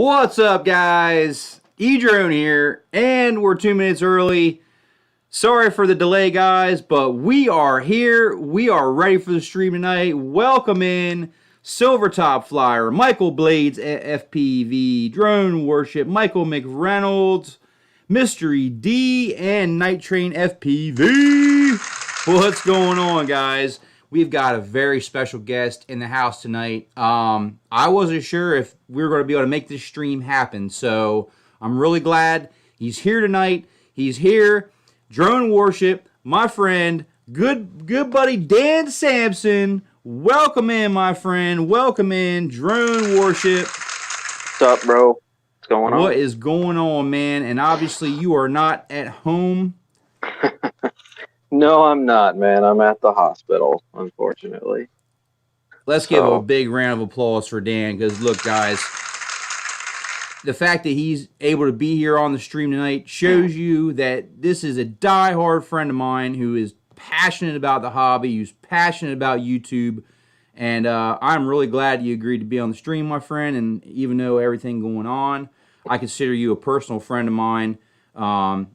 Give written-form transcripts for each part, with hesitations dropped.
What's up, guys? E-Drone here, and we're 2 minutes early. Sorry for the delay, guys, but we are here. We are ready for the stream tonight. Welcome in Silvertop Flyer, Michael Blades at FPV, Drone Worship, Michael McReynolds, Mystery D, and Night Train FPV. What's going on, guys? We've got a very special guest in the house tonight. I wasn't sure if we were going to be able to make this stream happen, so I'm really glad he's here tonight. He's here. Drone Worship, my friend, good buddy Dan Sampson. Welcome in, my friend. Welcome in, Drone Worship. What's up, bro? What's going on? What is going on, man? And obviously you are not at home. No, I'm not, man. I'm at the hospital, unfortunately. Let's give a big round of applause for Dan, because look, guys, the fact that he's able to be here on the stream tonight shows you that this is a die-hard friend of mine who is passionate about the hobby, who's passionate about YouTube, and I'm really glad you agreed to be on the stream, my friend. And even though everything going on, I consider you a personal friend of mine.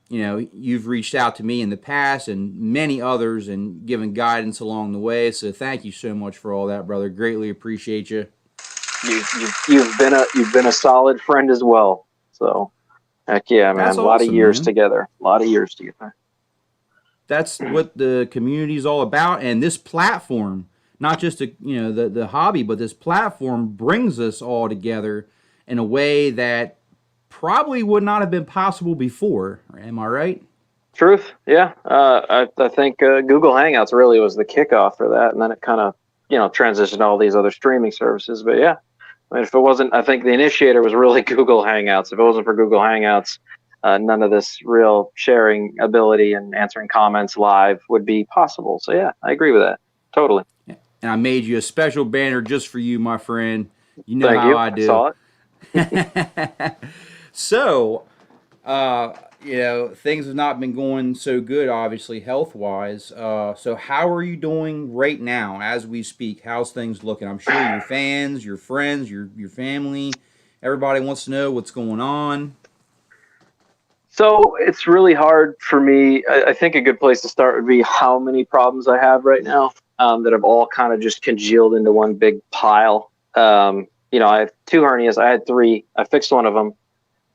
You've reached out to me in the past and many others and given guidance along the way. So thank you so much for all that, brother. Greatly appreciate you. You've been a solid friend as well. So heck yeah, man. That's a lot awesome, of years man. together. A lot of years together. That's what the community is all about, and this platform, not just the hobby, but this platform brings us all together in a way that probably would not have been possible before. Am I right? Truth, yeah. I think Google Hangouts really was the kickoff for that, and then it kind of transitioned to all these other streaming services. But yeah, I mean, if it wasn't, I think the initiator was really Google Hangouts. If it wasn't for Google Hangouts, none of this real sharing ability and answering comments live would be possible. So yeah, I agree with that totally. And I made you a special banner just for you, my friend. You know Thank how you. I do. I saw it. So, things have not been going so good, obviously, health-wise. So how are you doing right now as we speak? How's things looking? I'm sure your fans, your friends, your family, everybody wants to know what's going on. So it's really hard for me. I think a good place to start would be how many problems I have right now that have all kind of just congealed into one big pile. I have 2 hernias. I had 3. I fixed one of them.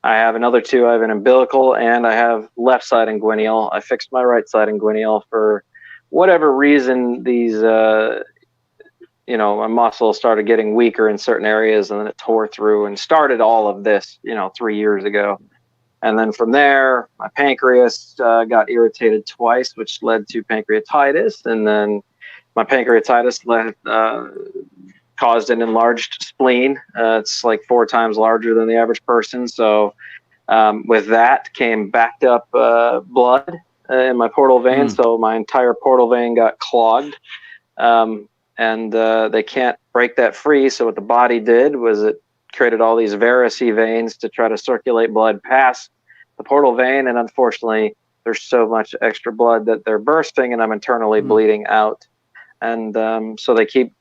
I have another 2. I have an umbilical and I have left side inguinal. I fixed my right side inguinal for whatever reason. These, my muscle started getting weaker in certain areas, and then it tore through and started all of this, 3 years ago. And then from there, my pancreas got irritated twice, which led to pancreatitis. And then my pancreatitis caused an enlarged spleen. It's like 4 times larger than the average person. So with that came backed up blood in my portal vein. So my entire portal vein got clogged. And they can't break that free. So what the body did was it created all these variceal veins to try to circulate blood past the portal vein. And unfortunately, there's so much extra blood that they're bursting, and I'm internally bleeding out. And so they keep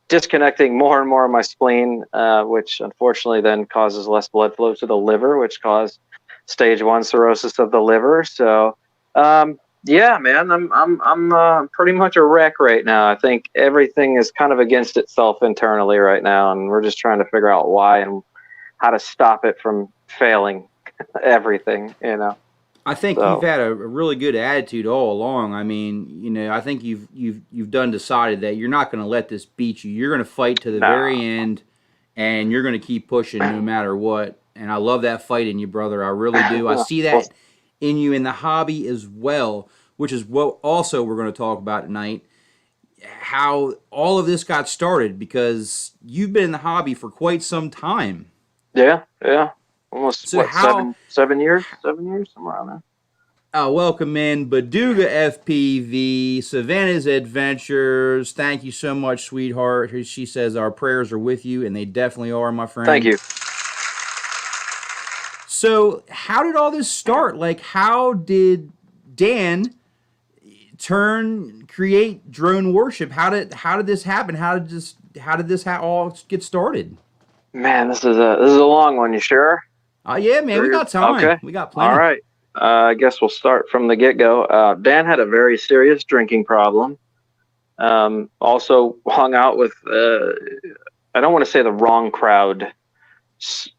disconnecting more and more of my spleen, which unfortunately then causes less blood flow to the liver, which caused stage 1 cirrhosis of the liver. So, yeah, man, I'm pretty much a wreck right now. I think everything is kind of against itself internally right now, and we're just trying to figure out why and how to stop it from failing everything, I think you've had a really good attitude all along. I mean, I think you've done decided that you're not going to let this beat you. You're going to fight to the very end, and you're going to keep pushing no matter what. And I love that fight in you, brother. I really do. I see that in you in the hobby as well, which is what also we're going to talk about tonight. How all of this got started, because you've been in the hobby for quite some time. Yeah. Almost 7 years, somewhere around there. Welcome in Baduga FPV, Savannah's Adventures. Thank you so much, sweetheart. She says our prayers are with you, and they definitely are, my friend. Thank you. So how did all this start? Like, how did Dan create Drone Worship? How did this happen? How did this all get started? Man, this is a long one. You sure? Yeah, man, we Sure. got time. Okay. We got All plenty. right. I guess we'll start from the get-go. Dan had a very serious drinking problem. Also hung out with I don't want to say the wrong crowd.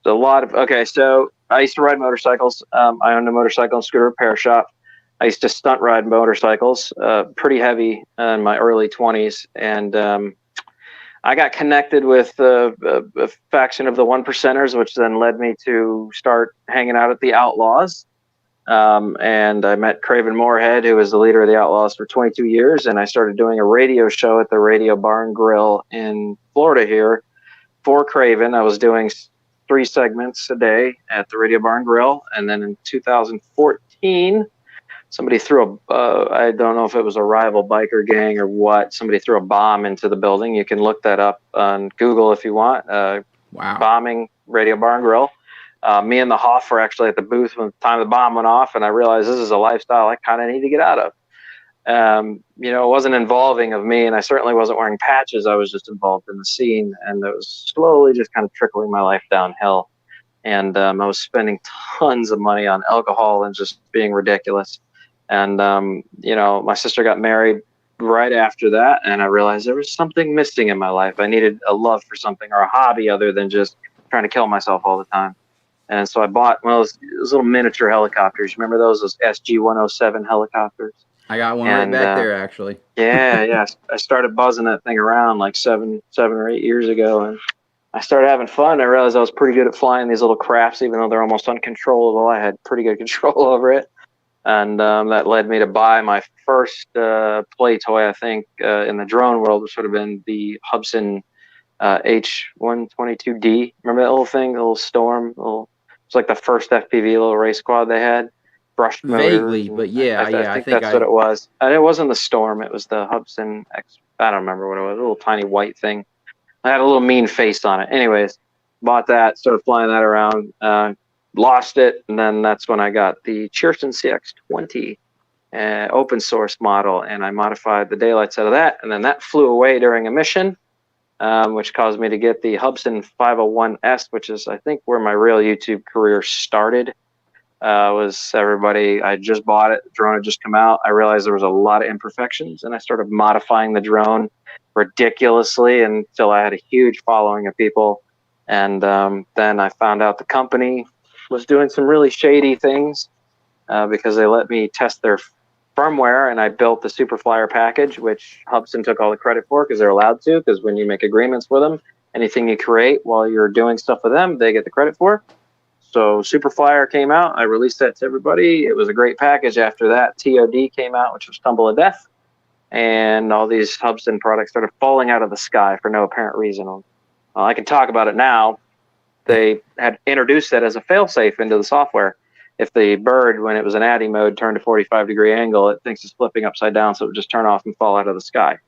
A lot of okay. So I used to ride motorcycles. I owned a motorcycle and scooter repair shop. I used to stunt ride motorcycles, pretty heavy in my early 20s, and I got connected with a faction of the one percenters, which then led me to start hanging out at the Outlaws. And I met Craven Moorhead, who was the leader of the Outlaws for 22 years, and I started doing a radio show at the Radio Bar and Grill in Florida here for Craven. I was doing 3 segments a day at the Radio Bar and Grill, and then in 2014 somebody threw I don't know if it was a rival biker gang or what. Somebody threw a bomb into the building. You can look that up on Google if you want. Wow. Bombing Radio Bar and Grill. Me and the Hoff were actually at the booth when the time the bomb went off, and I realized this is a lifestyle I kind of need to get out of. It wasn't involving of me, and I certainly wasn't wearing patches. I was just involved in the scene, and it was slowly just kind of trickling my life downhill. And I was spending tons of money on alcohol and just being ridiculous. And, my sister got married right after that, and I realized there was something missing in my life. I needed a love for something or a hobby other than just trying to kill myself all the time. And so I bought one of those little miniature helicopters. Remember those SG-107 helicopters? I got one right back there, actually. Yeah. I started buzzing that thing around like seven or 8 years ago, and I started having fun. I realized I was pretty good at flying these little crafts, even though they're almost uncontrollable. I had pretty good control over it. And that led me to buy my first play toy, I think, in the drone world, which would have been the Hubsan H122D. Remember that little thing, the little Storm? It's like the first FPV little race quad they had. Brushed motors. Vaguely, but yeah, I think that's what it was. And it wasn't the Storm. It was the Hubsan X. I don't remember what it was. A little tiny white thing. I had a little mean face on it. Anyways, bought that, started flying that around. Lost it, and then that's when I got the Cheerson CX-20 open source model, and I modified the daylights out of that, and then that flew away during a mission, which caused me to get the Hubsan 501S, which is, I think, where my real YouTube career started. I just bought it, the drone had just come out. I realized there was a lot of imperfections, and I started modifying the drone ridiculously until I had a huge following of people, and then I found out the company was doing some really shady things because they let me test their firmware, and I built the Superflyer package, which Hubsan took all the credit for because they're allowed to, because when you make agreements with them, anything you create while you're doing stuff with them, they get the credit for. So Superflyer came out. I released that to everybody. It was a great package. After that, TOD came out, which was Tumble of Death, and all these Hubsan products started falling out of the sky for no apparent reason. I can talk about it now. They had introduced that as a failsafe into the software. If the bird, when it was in ADI mode, turned to 45-degree angle, it thinks it's flipping upside down, so it would just turn off and fall out of the sky.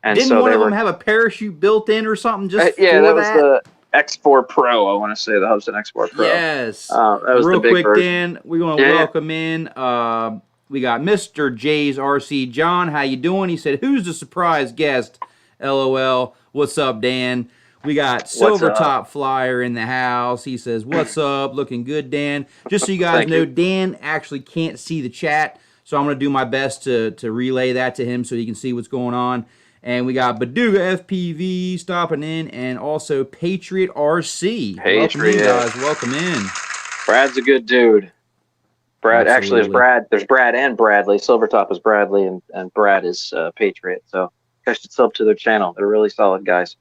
And Didn't so one of them have a parachute built in or something? Just yeah, for that was the X4 Pro. I want to say the Hubsan X4 Pro. Yes. That was real the big quick, version. Dan. We're going to welcome in. We got Mr. J's RC John. How you doing? He said, "Who's the surprise guest?" LOL. What's up, Dan? We got Silver Top Flyer in the house. He says, "What's up? Looking good, Dan." Just so you guys know, Dan actually can't see the chat, so I'm going to do my best to relay that to him so he can see what's going on. And we got Baduga FPV stopping in, and also Patriot RC. Welcome in, guys. Welcome in. Brad's a good dude. Brad, actually, there's Brad and Bradley. Silvertop is Bradley, and Brad is Patriot. So you guys should sub to their channel. They're really solid guys.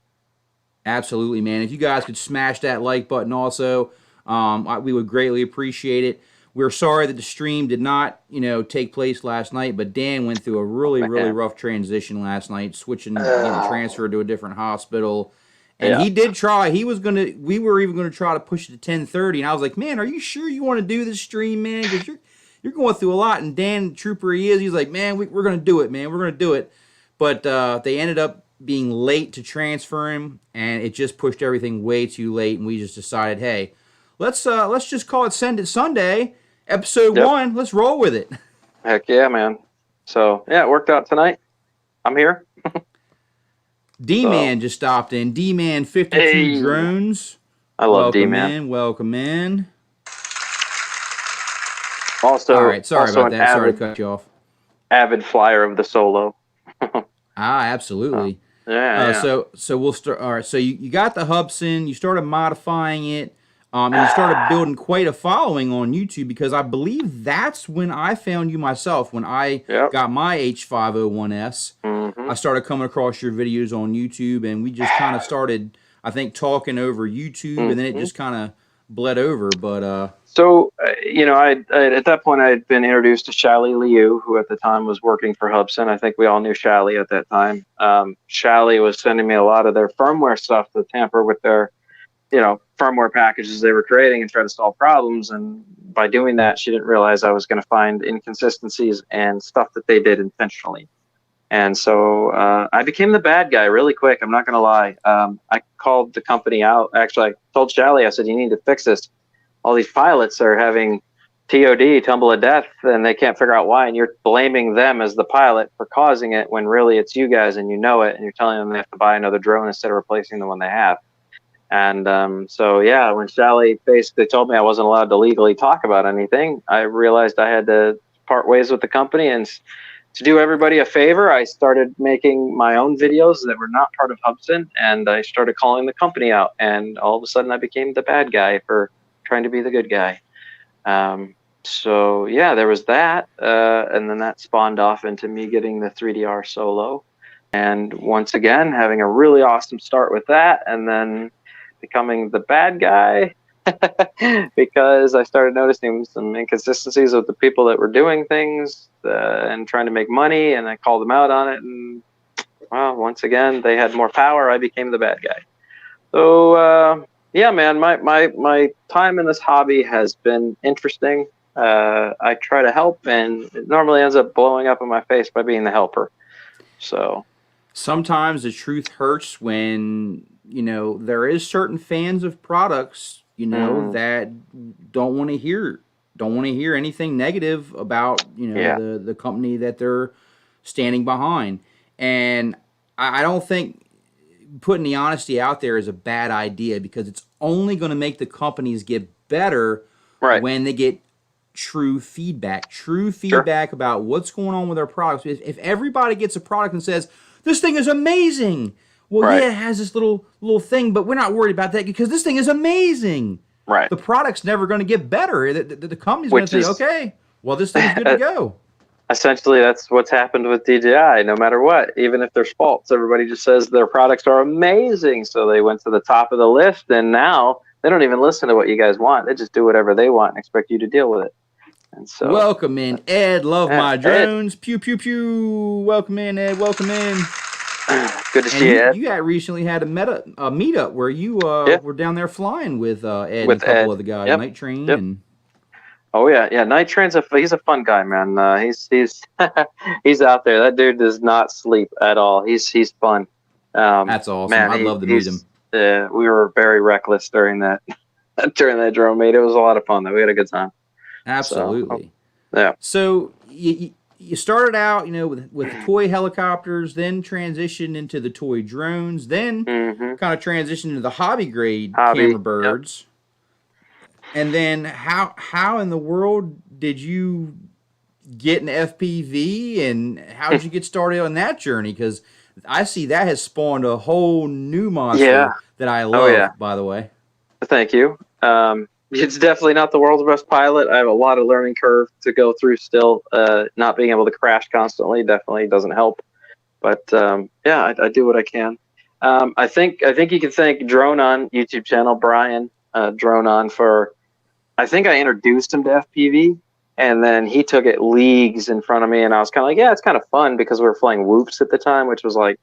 Absolutely, man. If you guys could smash that like button also, we would greatly appreciate it. We're sorry that the stream did not, take place last night, but Dan went through a really rough transition last night, getting transferred to a different hospital. And he did try. We were even going to try to push it to 10:30, and I was like, "Man, are you sure you want to do this stream, man? Because you're going through a lot." And Dan, trooper he is, he's like, "Man, we're going to do it, man. We're going to do it." But they ended up being late to transfer him, and it just pushed everything way too late, and we just decided, hey, let's just call it Send It Sunday, episode 1. Let's roll with it. Heck yeah, man. So, yeah, it worked out tonight. I'm here. D-Man just stopped in. D-Man 52 Drones. I love D, man. Welcome in. Also, All right, sorry also about an that. Sorry to cut you off. avid flyer of the solo. Absolutely. Yeah. So we'll start. All right. So you got the Hubson. You started modifying it, and you started building quite a following on YouTube because I believe that's when I found you myself. When I got my H501S, I started coming across your videos on YouTube, and we just kind of started, I think, talking over YouTube, and then it just kind of bled over. But so I at that point I had been introduced to Shally Liu, who at the time was working for Hubson. I think we all knew Shally at that time. Shally was sending me a lot of their firmware stuff to tamper with their firmware packages they were creating and try to solve problems. And by doing that, she didn't realize I was going to find inconsistencies and stuff that they did intentionally. And so I became the bad guy really quick. I'm not going to lie. I called the company out. Actually, I told Shally, I said, you need to fix this. All these pilots are having TOD, tumble of death, and they can't figure out why. And you're blaming them as the pilot for causing it when really it's you guys and you know it. And you're telling them they have to buy another drone instead of replacing the one they have. And so, yeah, when Shally basically told me I wasn't allowed to legally talk about anything, I realized I had to part ways with the company. And to do everybody a favor, I started making my own videos that were not part of Hubson, and I started calling the company out. And all of a sudden, I became the bad guy for trying to be the good guy. So, yeah, there was that. And then that spawned off into me getting the 3DR solo. And once again, having a really awesome start with that, and then becoming the bad guy because I started noticing some inconsistencies with the people that were doing things and trying to make money, and I called them out on it. And well, once again, they had more power. I became the bad guy. So yeah, man, my time in this hobby has been interesting. I try to help, and it normally ends up blowing up in my face by being the helper. So sometimes the truth hurts when there is certain fans of products that don't want to hear anything negative about the company that they're standing behind. And I don't think putting the honesty out there is a bad idea, because it's only going to make the companies get better when they get true feedback about what's going on with their products. If everybody gets a product and says, this thing is amazing, well, yeah, it has this little thing, but we're not worried about that because this thing is amazing. Right. The product's never going to get better. The company's going to say, okay, well, this thing's good to go. Essentially, that's what's happened with DJI. No matter what, even if there's faults, everybody just says their products are amazing. So they went to the top of the list, and now they don't even listen to what you guys want. They just do whatever they want and expect you to deal with it. And so, welcome in, Ed. Love my drones. Ed. Pew, pew, pew. Welcome in, Ed. Welcome in. Good to see you, Ed. You recently had a meetup where you were down there flying with Ed and a couple of the guys, Night Train. And oh yeah, Night Train's he's a fun guy, man. He's he's out there. That dude does not sleep at all. He's fun. That's awesome. Man, I'd love to meet him. We were very reckless during that drone meet. It was a lot of fun though. We had a good time. Absolutely. So, yeah. So you started out, with the toy helicopters, then transitioned into the toy drones, then kind of transitioned into the hobby grade camera birds. Yep. And then how in the world did you get an FPV, and how did you get started on that journey? Because I see that has spawned a whole new monster that I love, by the way. Thank you. It's definitely not the world's best pilot. I have a lot of learning curve to go through still. Not being able to crash constantly definitely doesn't help. But yeah, I do what I can. I think you can thank Drone On YouTube channel, Brian Drone On, for, I think I introduced him to FPV, and then he took it leagues in front of me, and I was kind of like, yeah, it's kind of fun, because we were flying whoops at the time, which was like,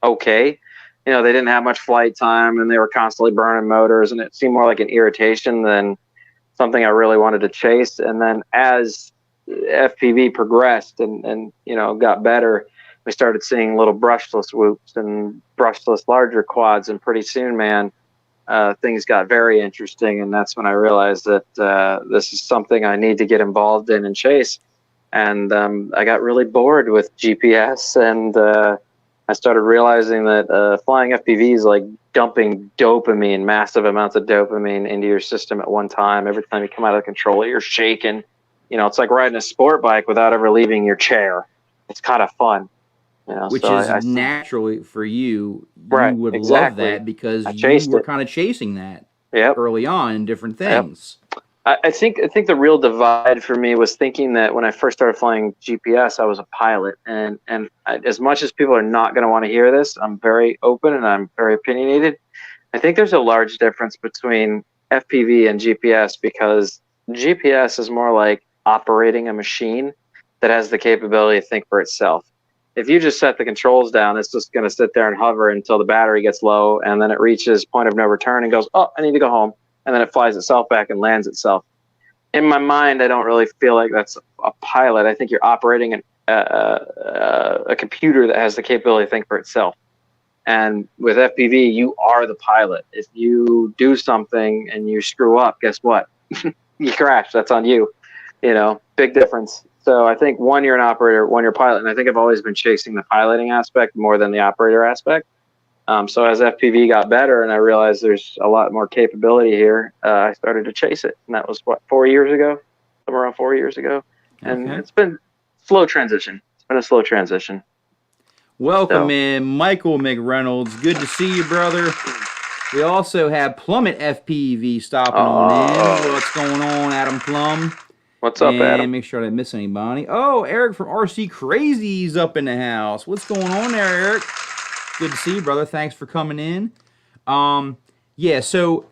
okay. They didn't have much flight time, and they were constantly burning motors, and it seemed more like an irritation than something I really wanted to chase. And then as FPV progressed and got better, we started seeing little brushless whoops and brushless larger quads, and pretty soon, man, things got very interesting. And that's when I realized that this is something I need to get involved in and chase. And I got really bored with GPS, and I started realizing that flying FPVs like dumping dopamine, massive amounts of dopamine into your system at one time. Every time you come out of the controller, you're shaking. It's like riding a sport bike without ever leaving your chair. It's kind of fun. Which So is I naturally for you. right, You would love exactly. that because I you chased were it. kind of chasing that Yep. early on in different Yep. things. I think the real divide for me was thinking that when I first started flying GPS, I was a pilot, and as much as people are not going to want to hear this, I'm very open and I'm very opinionated. I think there's a large difference between FPV and GPS because GPS is more like operating a machine that has the capability to think for itself. If you just set the controls down, it's just going to sit there and hover until the battery gets low, and then it reaches point of no return and goes, oh, I need to go home. And then it flies itself back and lands itself. In my mind, I don't really feel like that's a pilot. I think you're operating a computer that has the capability to think for itself. And with FPV, you are the pilot. If you do something and you screw up, guess what? You crash. That's on you. Big difference. So I think one, you're an operator, one, you're a pilot. And I think I've always been chasing the piloting aspect more than the operator aspect. So as FPV got better and I realized there's a lot more capability here, I started to chase it. And that was, 4 years ago? Somewhere around 4 years ago. And It's been slow transition. It's been a slow transition. Welcome in, Michael McReynolds. Good to see you, brother. We also have Plummet FPV stopping on in. What's going on, Adam Plum? What's up, Adam? And make sure I didn't miss anybody. Oh, Eric from RC Crazy's up in the house. What's going on there, Eric? Good to see you, brother. Thanks for coming in. So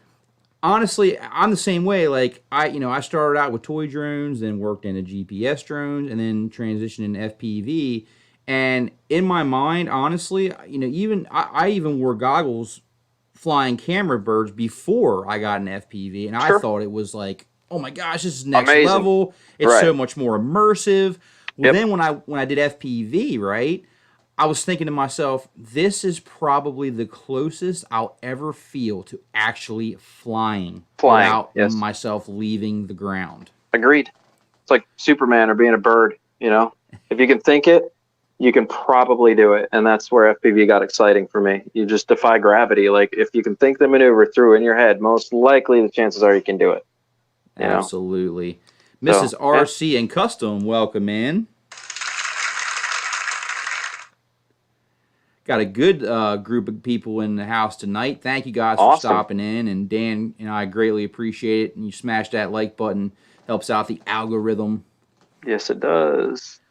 honestly, I'm the same way. Like I started out with toy drones, then worked into GPS drones, and then transitioned into FPV. And in my mind, honestly, even I even wore goggles flying camera birds before I got an FPV, and I thought it was like, oh my gosh, this is next level. It's so much more immersive. Well, then when I did FPV, right, I was thinking to myself, this is probably the closest I'll ever feel to actually flying without myself leaving the ground. Agreed. It's like Superman or being a bird. If you can think it, you can probably do it. And that's where FPV got exciting for me. You just defy gravity. Like if you can think the maneuver through in your head, most likely the chances are you can do it. Absolutely. Mrs. RC and Custom, welcome in. Got a good group of people in the house tonight. Thank you guys for stopping in. And Dan and I greatly appreciate it. And you smash that like button. Helps out the algorithm. Yes, it does.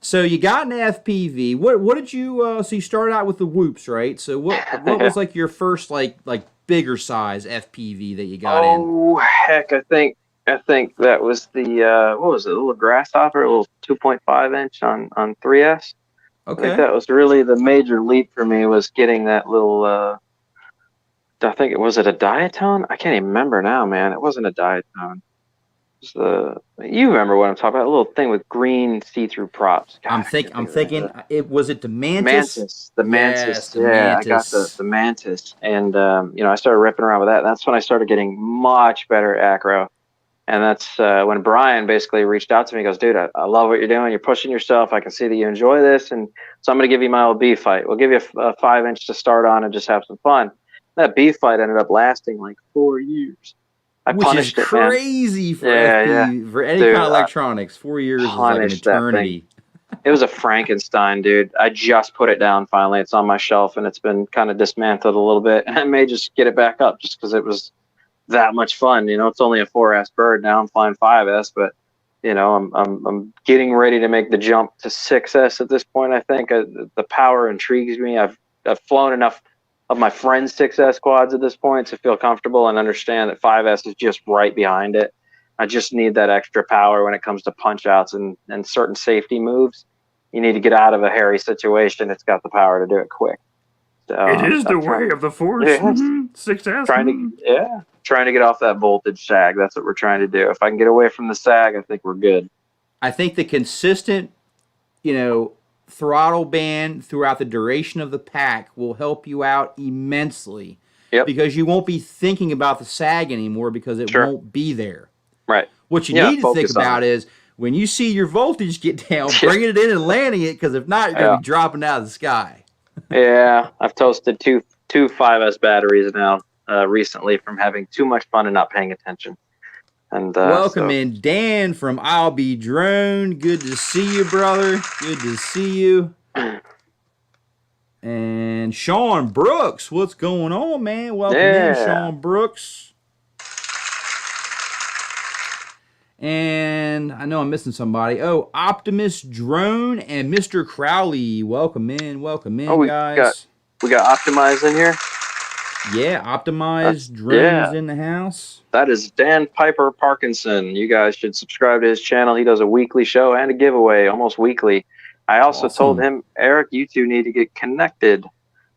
So you got an FPV. What did you? So you started out with the Whoops, right? So what was like your first like bigger size FPV that you got in? Oh heck, I think that was the what was it? A little grasshopper, a little 2.5 inch on 3S. Okay. I think that was really the major leap for me, was getting that little. I think it was a Diatone. I can't even remember now, man. It wasn't a Diatone. You remember what I'm talking about? A little thing with green see-through props. God, I'm thinking. Was it the Mantis? The Mantis. Yes, the Mantis. I got the Mantis, and I started ripping around with that. And that's when I started getting much better acro. And that's when Brian basically reached out to me. He goes, dude, I love what you're doing. You're pushing yourself. I can see that you enjoy this, and so I'm going to give you my old B fight. We'll give you a 5-inch to start on and just have some fun. That B fight ended up lasting like 4 years. Which is crazy for FPV, for any kind of electronics. 4 years is like an eternity. It was a Frankenstein, dude. I just put it down finally. It's on my shelf, and it's been kind of dismantled a little bit. And I may just get it back up just because it was that much fun. It's only a 4S bird. Now I'm flying 5S, but I'm getting ready to make the jump to 6S at this point. I think the power intrigues me. I've flown enough of my friends' 6S quads at this point to feel comfortable and understand that 5S is just right behind it. I just need that extra power when it comes to punch outs and certain safety moves. You need to get out of a hairy situation. It's got the power to do it quick. So, it is the way of the force. 6S. Trying to get off that voltage sag. That's what we're trying to do. If I can get away from the sag, I think we're good. I think the consistent, throttle band throughout the duration of the pack will help you out immensely. Yep. Because you won't be thinking about the sag anymore because it won't be there. Right. What you need to think about is when you see your voltage get down, bringing it in and landing it, because if not, you're going to be dropping out of the sky. Yeah, I've toasted 2 5S batteries now recently from having too much fun and not paying attention. And Welcome in Dan from I'll Be Drone. Good to see you, brother. Good to see you. And Sean Brooks, what's going on, man? Welcome in, Sean Brooks. And I know I'm missing somebody. Oh, Optimus Drone and Mr. Crowley. Welcome in, guys. We got Optimize in here. Yeah, Optimized Drone is in the house. That is Dan Piper Parkinson. You guys should subscribe to his channel. He does a weekly show and a giveaway almost weekly. I also told him, Eric, you two need to get connected.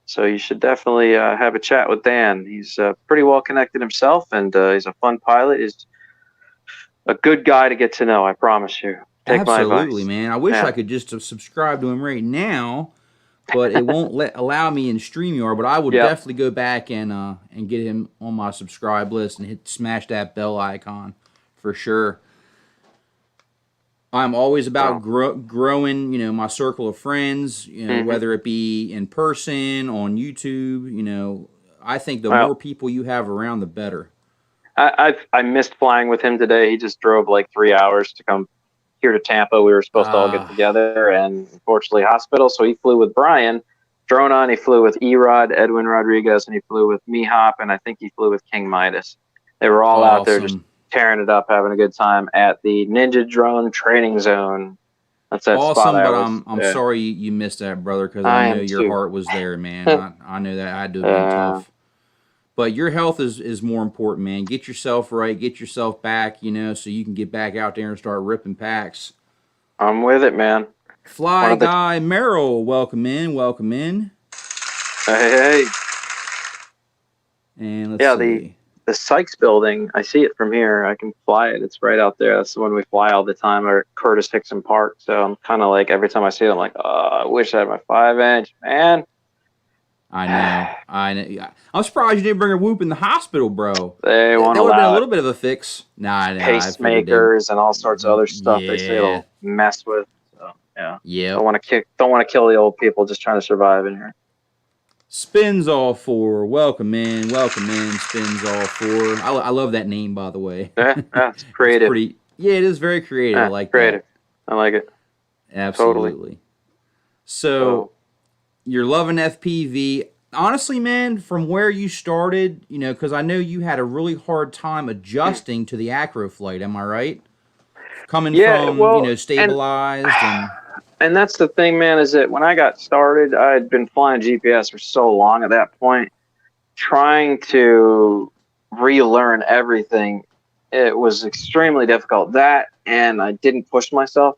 So you should definitely have a chat with Dan. He's pretty well connected himself, and he's a fun pilot. He's a good guy to get to know, I promise you. Take my advice. Absolutely, man. I wish I could just subscribe to him right now, but it won't allow me in StreamYard. But I would definitely go back and get him on my subscribe list and smash that bell icon for sure. I'm always about growing, my circle of friends, whether it be in person, on YouTube, I think the more people you have around, the better. I missed flying with him today. He just drove like 3 hours to come here to Tampa. We were supposed to all get together, and unfortunately hospital. So he flew with Brian Drone on. He flew with Erod, Edwin Rodriguez, and he flew with Mihop, and I think he flew with King Midas. They were all out there just tearing it up, having a good time at the Ninja Drone Training Zone. That's that spot. But I'm sorry you missed that, brother, because I know your heart was there, man. I know that had to have been tough. But your health is more important, man. Get yourself right, get yourself back, so you can get back out there and start ripping packs. I'm with it, man. Fly Guy Merrill, welcome in. Hey. And let's see. The Sykes building, I see it from here. I can fly it. It's right out there. That's the one we fly all the time, or Curtis Hickson Park. So I'm kind of like, every time I see it, I'm like, I wish I had my 5-inch, man. I know. I'm surprised you didn't bring a whoop in the hospital, bro. They want to allow been a little bit of a fix. Pacemakers and all sorts of other stuff they say it'll mess with. So yeah. Don't want to kill the old people just trying to survive in here. Spins all four. Welcome in. Spins all four. I love that name, by the way. Yeah, it's creative. It is very creative. I like creative. That. I like it. Absolutely. Totally. So you're loving FPV. Honestly, man, from where you started, because I know you had a really hard time adjusting to the acro flight. Am I right? Coming from, stabilized and that's the thing, man, is that when I got started, I had been flying GPS for so long at that point, trying to relearn everything. It was extremely difficult. That, and I didn't push myself.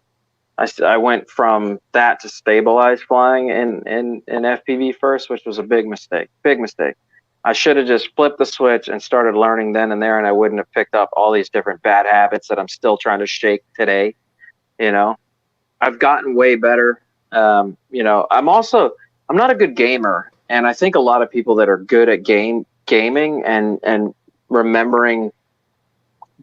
I went from that to stabilized flying in FPV first, which was a big mistake. I should have just flipped the switch and started learning then and there, and I wouldn't have picked up all these different bad habits that I'm still trying to shake today. I've gotten way better. I'm not a good gamer, and I think a lot of people that are good at gaming and remembering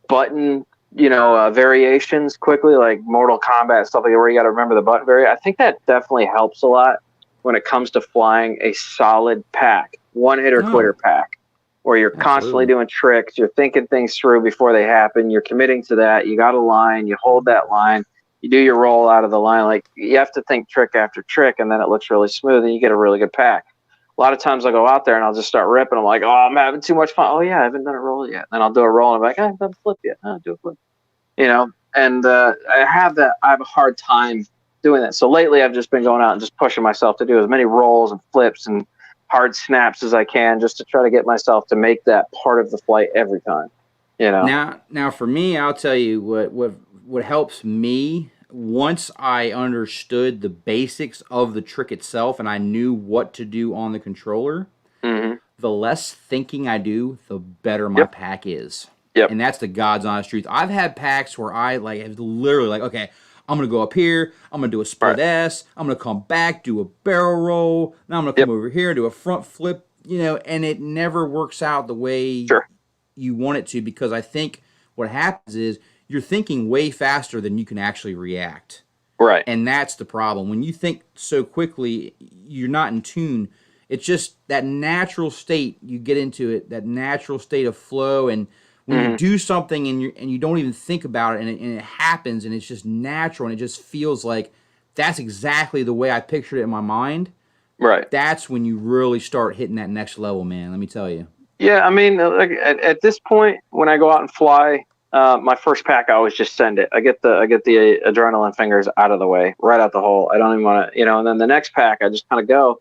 button variations quickly, like Mortal Kombat, stuff like that, where you got to remember the button variation. I think that definitely helps a lot when it comes to flying a solid pack, one-hitter quitter pack, where you're constantly doing tricks, you're thinking things through before they happen, you're committing to that, you got a line, you hold that line, you do your roll out of the line. Like, you have to think trick after trick, and then it looks really smooth, and you get a really good pack. A lot of times I'll go out there and I'll just start ripping. I'm like, I'm having too much fun. Oh, yeah, I haven't done a roll yet. Then I'll do a roll, and I'm like, I haven't done a flip yet. Do a flip. And I have a hard time doing that. So lately I've just been going out and just pushing myself to do as many rolls and flips and hard snaps as I can, just to try to get myself to make that part of the flight every time. Now for me, I'll tell you what helps me. Once I understood the basics of the trick itself and I knew what to do on the controller, the less thinking I do, the better my pack is. Yep. And that's the God's honest truth. I've had packs where I have literally okay, I'm going to go up here, I'm going to do a split S, I'm going to come back, do a barrel roll, now I'm going to come over here and do a front flip, and it never works out the way you want it to, because I think what happens is you're thinking way faster than you can actually react. Right. And that's the problem. When you think so quickly, you're not in tune. It's just that natural state you get into it, that natural state of flow, and when you do something and you don't even think about it, and it happens, and it's just natural, and it just feels like that's exactly the way I pictured it in my mind. Right. That's when you really start hitting that next level, man. Let me tell you. Yeah, I mean, like at this point, when I go out and fly, my first pack, I always just send it. I get the adrenaline fingers out of the way, right out the hole. I don't even want to, and then the next pack, I just kind of go.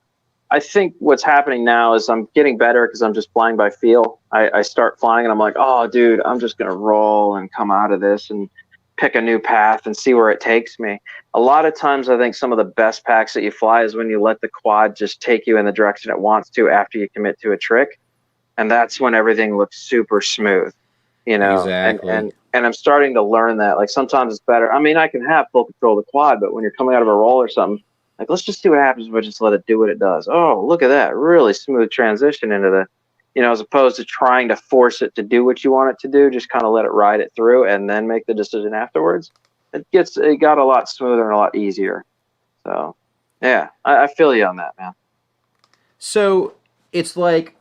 I think what's happening now is I'm getting better because I'm just flying by feel. I start flying and I'm like, oh, dude, I'm just going to roll and come out of this and pick a new path and see where it takes me. A lot of times I think some of the best packs that you fly is when you let the quad just take you in the direction it wants to after you commit to a trick. And that's when everything looks super smooth, Exactly. and I'm starting to learn that. Like sometimes it's better. I mean, I can have full control of the quad, but when you're coming out of a roll or something, like, let's just see what happens if we just let it do what it does. Oh, look at that. Really smooth transition into as opposed to trying to force it to do what you want it to do, just kind of let it ride it through and then make the decision afterwards. It got a lot smoother and a lot easier. So, yeah, I feel you on that, man. So it's like,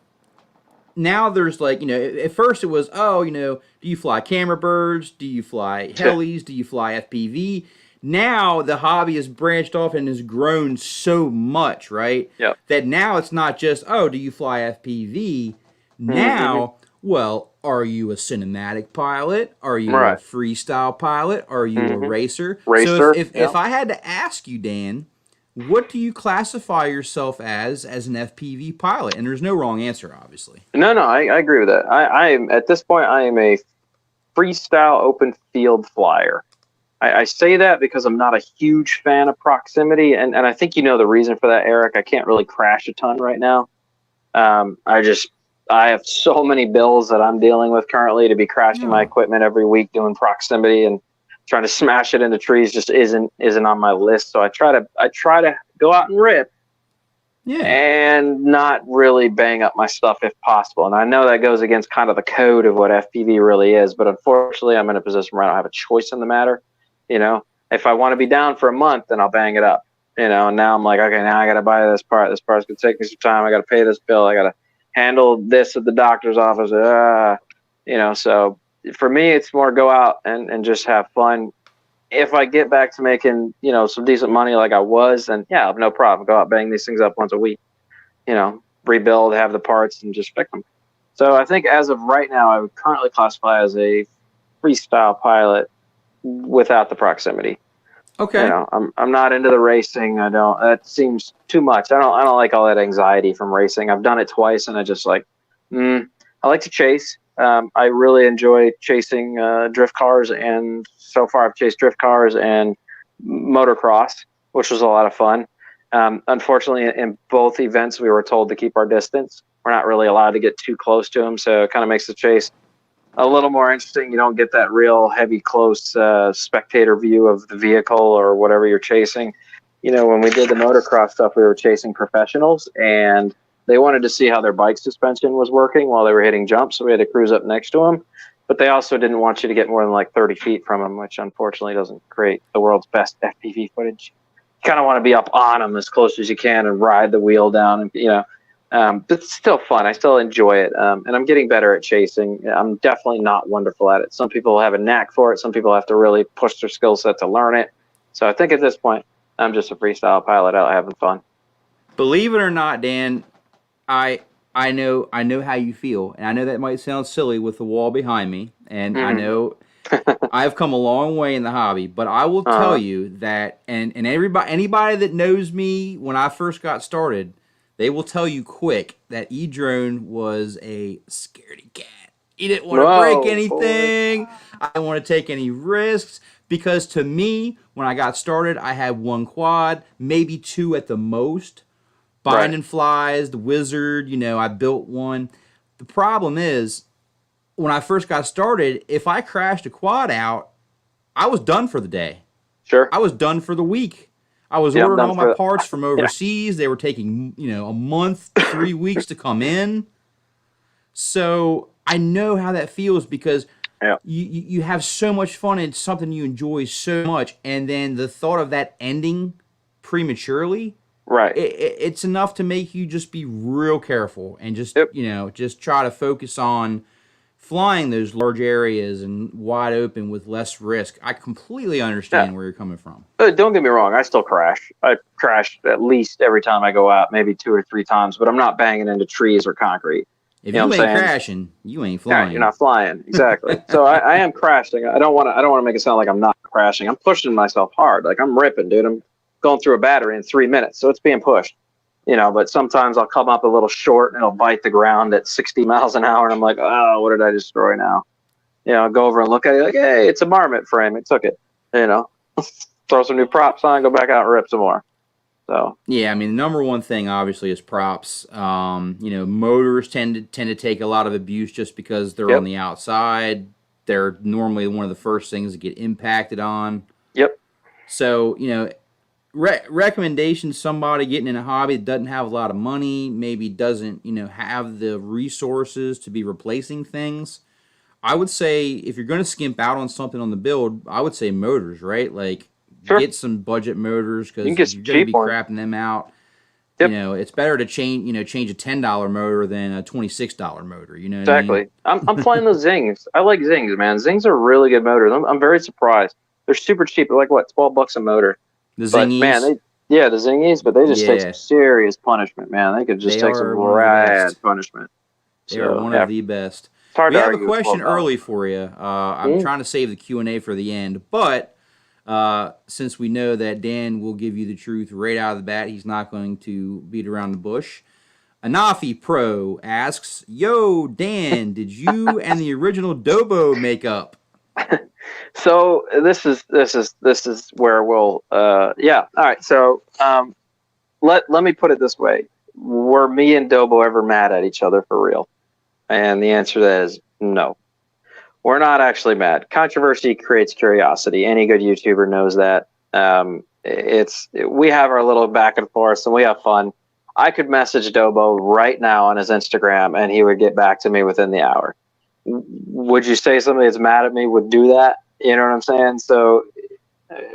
now there's like, at first it was, do you fly camera birds? Do you fly helis? Do you fly FPV? Now the hobby has branched off and has grown so much, right? Yep. That now it's not just, do you fly FPV? Now, well, are you a cinematic pilot? Are you a freestyle pilot? Are you a racer? So if I had to ask you, Dan, what do you classify yourself as an FPV pilot? And there's no wrong answer, obviously. No, I agree with that. I am at this point, I am a freestyle open field flyer. I say that because I'm not a huge fan of proximity, and I think the reason for that, Eric. I can't really crash a ton right now. I have so many bills that I'm dealing with currently to be crashing my equipment every week doing proximity, and trying to smash it into trees just isn't on my list. So I try to go out and rip, and not really bang up my stuff if possible. And I know that goes against kind of the code of what FPV really is, but unfortunately I'm in a position where I don't have a choice in the matter. If I want to be down for a month, then I'll bang it up. And now I'm like, okay, now I got to buy this part. This part's going to take me some time. I got to pay this bill. I got to handle this at the doctor's office. So for me, it's more go out and just have fun. If I get back to making, some decent money like I was, then yeah, I have no problem. Go out, bang these things up once a week, rebuild, have the parts, and just fix them. So I think as of right now, I would currently classify as a freestyle pilot without the proximity. Okay. I'm not into the racing. That seems too much. I don't like all that anxiety from racing. I've done it twice and I just I like to chase. I really enjoy chasing drift cars, and so far I've chased drift cars and motocross, which was a lot of fun. Unfortunately, in both events, we were told to keep our distance. We're not really allowed to get too close to them, so it kind of makes the chase a little more interesting. You don't get that real heavy, close spectator view of the vehicle or whatever you're chasing. When we did the motocross stuff, we were chasing professionals, and they wanted to see how their bike suspension was working while they were hitting jumps, so we had to cruise up next to them. But they also didn't want you to get more than like 30 feet from them, which unfortunately doesn't create the world's best FPV footage. You kind of want to be up on them as close as you can and ride the wheel down, and but it's still fun. I still enjoy it, and I'm getting better at chasing. I'm definitely not wonderful at it. Some people have a knack for it. Some people have to really push their skill set to learn it. So I think at this point, I'm just a freestyle pilot out having fun. Believe it or not, Dan, I know how you feel, and I know that might sound silly with the wall behind me, and I know I've come a long way in the hobby, but I will tell you that, and anybody that knows me when I first got started, they will tell you quick that E-Drone was a scaredy cat. He didn't want to break anything. I didn't want to take any risks, because to me, when I got started, I had one quad, maybe two at the most. Binding flies, the Wizard, I built one. The problem is, when I first got started, if I crashed a quad out, I was done for the day. Sure. I was done for the week. I was ordering all my parts from overseas. They were taking, a month, 3 weeks to come in. So I know how that feels, because you have so much fun and it's something you enjoy so much. And then the thought of that ending prematurely Right. it's enough to make you just be real careful and just, Yep. just try to focus on flying those large areas and wide open with less risk. I completely Yeah. understand where you're coming from. Don't get me wrong. I still crash. I crash at least every time I go out, maybe 2 or 3 times, but I'm not banging into trees or concrete. If You know you what I'm ain't saying? crashing, you ain't Yeah, you're flying. not flying. Exactly. So I am crashing. I don't want to make it sound like I'm not crashing. I'm pushing myself hard. Like I'm ripping, dude. I'm going through a battery in 3 minutes. So it's being pushed. But sometimes I'll come up a little short and it'll bite the ground at 60 miles an hour. And I'm like, oh, what did I destroy now? I'll go over and look at it like, hey, it's a marmot frame. It took it, you know, throw some new props on, go back out and rip some more. So, Yeah, I mean, the number one thing obviously is props. Motors tend to take a lot of abuse just because they're on yep, the outside. They're normally one of the first things that get impacted on. yep, So, recommendations, somebody getting in a hobby that doesn't have a lot of money, maybe doesn't, have the resources to be replacing things. I would say if you're going to skimp out on something on the build, I would say motors, right? Like sure. get some budget motors You can because get if some you're going to cheap be ones. crapping them out, Yep, it's better to change a $10 motor than a $26 motor. You know what I mean? exactly. I'm flying those Zings. I like Zings, man. Zings are really good motors. I'm very surprised. They're super cheap. They're like what, $12 a motor. The But man, Zingies, yeah, the Zingies, but they just take some yeah, serious punishment, man. They could just they take some are one of the rad best. punishment. They are So one yeah, of it's the best. hard We to have a argue with question $12. early for you. I'm trying to save the Q&A for the end, but since we know that Dan will give you the truth right out of the bat, he's not going to beat around the bush. Anafi Pro asks, "Yo, Dan, did you and the original Dobo make up?" So this is where we'll yeah. All right. So let me put it this way: were me and Dobo ever mad at each other for real? And the answer to that is no. We're not actually mad. Controversy creates curiosity. Any good YouTuber knows that. We have our little back and forth, and we have fun. I could message Dobo right now on his Instagram, and he would get back to me within the hour. Would you say somebody that's mad at me would do that? You know what I'm saying? So,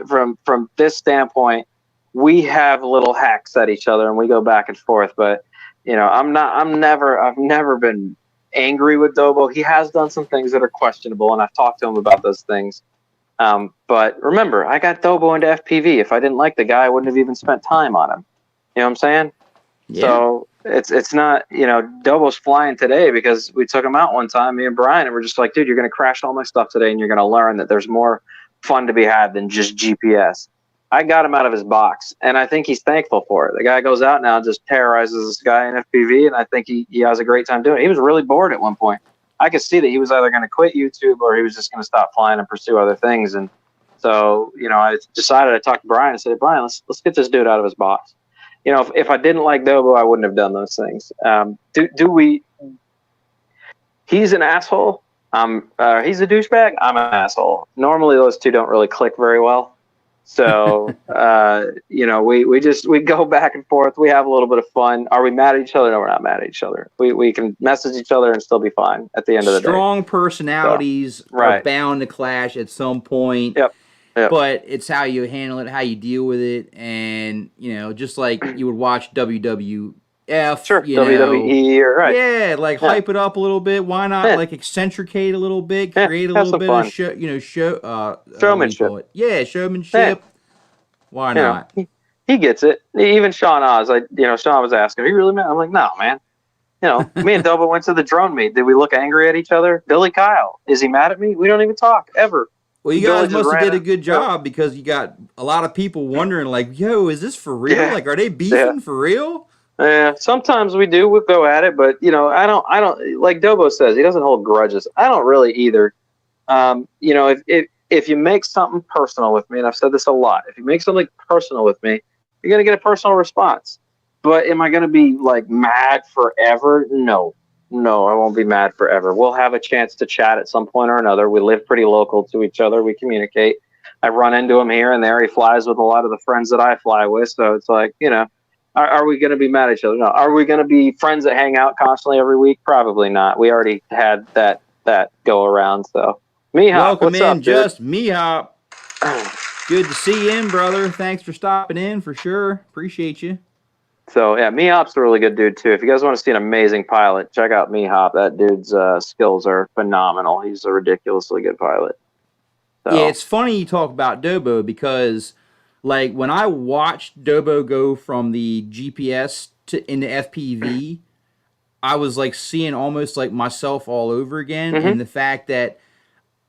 from this standpoint, we have little hacks at each other, and we go back and forth. But I've never been angry with Dobo. He has done some things that are questionable, and I've talked to him about those things. But remember, I got Dobo into FPV. If I didn't like the guy, I wouldn't have even spent time on him. You know what I'm saying? Yeah. So it's not, Dobo's flying today because we took him out one time, me and Brian, and we're just like, dude, you're going to crash all my stuff today, and you're going to learn that there's more fun to be had than just GPS. I got him out of his box, and I think he's thankful for it. The guy goes out now and just terrorizes this guy in FPV, and I think he has a great time doing it. He was really bored at one point. I could see that he was either going to quit YouTube or he was just going to stop flying and pursue other things. And so, I decided to talk to Brian and said, Brian, let's get this dude out of his box. If I didn't like Dobo, I wouldn't have done those things. Do we? He's an asshole. He's a douchebag. I'm an asshole. Normally, those two don't really click very well. So, we go back and forth. We have a little bit of fun. Are we mad at each other? No, we're not mad at each other. We can message each other and still be fine at the end of the day. Strong personalities are bound to clash at some point. Yep. But it's how you handle it, how you deal with it, and just like you would watch WWF, sure, WWE, or right? Yeah, hype it up a little bit. Why not eccentricate a little bit, create a little bit fun. of showmanship. Yeah, showmanship. Yeah. Why not? He gets it. Even Sean Oz, Sean was asking, "Are you really mad?" I'm like, "No, man." Me and Dobo went to the drone meet. Did we look angry at each other? Billy Kyle, is he mad at me? We don't even talk ever. Well, you guys must have did a good job because you got a lot of people wondering, like, yo, is this for real? Yeah. Like, are they beefing for real? Yeah, sometimes we do. We'll go at it, but I don't. Like Dobo says, he doesn't hold grudges. I don't really either. If you make something personal with me, and I've said this a lot, if you make something personal with me, you're gonna get a personal response. But am I gonna be mad forever? No, I won't be mad forever. We'll have a chance to chat at some point or another. We live pretty local to each other. We communicate. I run into him here and there. He flies with a lot of the friends that I fly with. So it's like, are we going to be mad at each other? No. Are we going to be friends that hang out constantly every week? Probably not. We already had that go around. So, Mihop, welcome what's in, up, just Mihop. Good to see you in, brother. Thanks for stopping in for sure. Appreciate you. So yeah, Mihop's a really good dude too. If you guys want to see an amazing pilot, check out Mihop. That dude's skills are phenomenal. He's a ridiculously good pilot. So. Yeah, it's funny you talk about Dobo because, like, when I watched Dobo go from the GPS to into FPV, I was like seeing almost like myself all over again, Mm-hmm. and the fact that